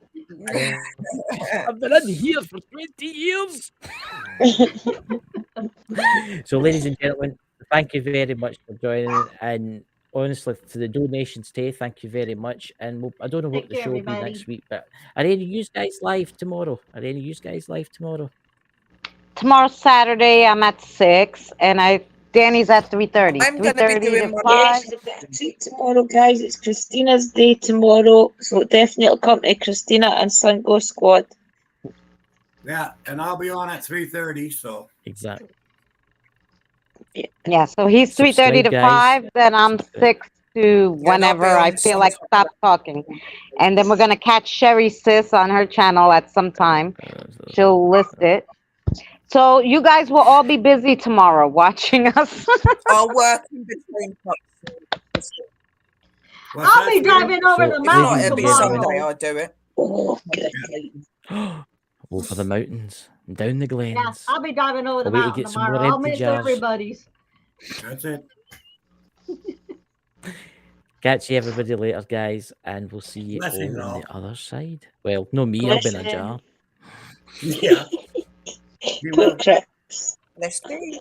I've been in here for 20 years. So, ladies and gentlemen, thank you very much for joining. And honestly, to the donations today, thank you very much. And I don't know what the show will be next week, but are any of you guys live tomorrow? Tomorrow Saturday, I'm at 6, and Danny's at 3:30. I'm going to be doing to my 5. Tomorrow, guys, it's Christina's day tomorrow, so definitely come to Christina and Sun Go Squad. Yeah, and I'll be on at 3:30. So exactly. Yeah, so he's 3:30 to 5, then I'm 6 to whenever I feel like stop talking. And then we're going to catch Sherry Sis on her channel at some time. She'll list it. So you guys will all be busy tomorrow watching us. I'll work in between. I'll be driving over the Not mountains every tomorrow. Sunday I do it. Over the mountains and down the glens. Yeah, I'll be driving over the I'll wait to mountain get some more tomorrow. I'll empty miss jars. everybody's. that's it. Catch you everybody later, guys, and we'll see you Blessings all on all. the other side. Well, no me, I'll be in a jar. Yeah. Let's do.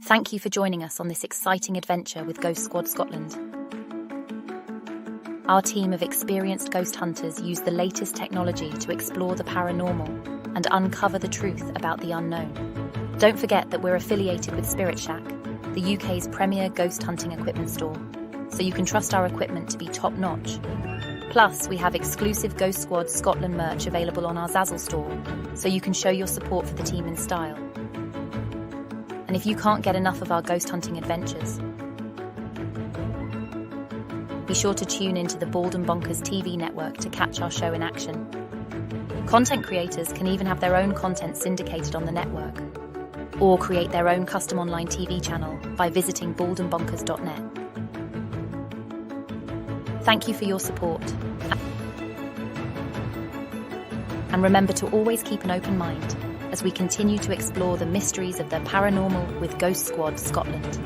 Thank you for joining us on this exciting adventure with Ghost Squad Scotland. Our team of experienced ghost hunters use the latest technology to explore the paranormal and uncover the truth about the unknown. Don't forget that we're affiliated with Spirit Shack, the UK's premier ghost hunting equipment store, so you can trust our equipment to be top-notch. Plus, we have exclusive Ghost Squad Scotland merch available on our Zazzle store, so you can show your support for the team in style. And if you can't get enough of our ghost hunting adventures, be sure to tune into the Bald and Bonkers TV network to catch our show in action. Content creators can even have their own content syndicated on the network, or create their own custom online TV channel by visiting baldandbonkers.net. Thank you for your support. And remember to always keep an open mind as we continue to explore the mysteries of the paranormal with Ghost Squad Scotland.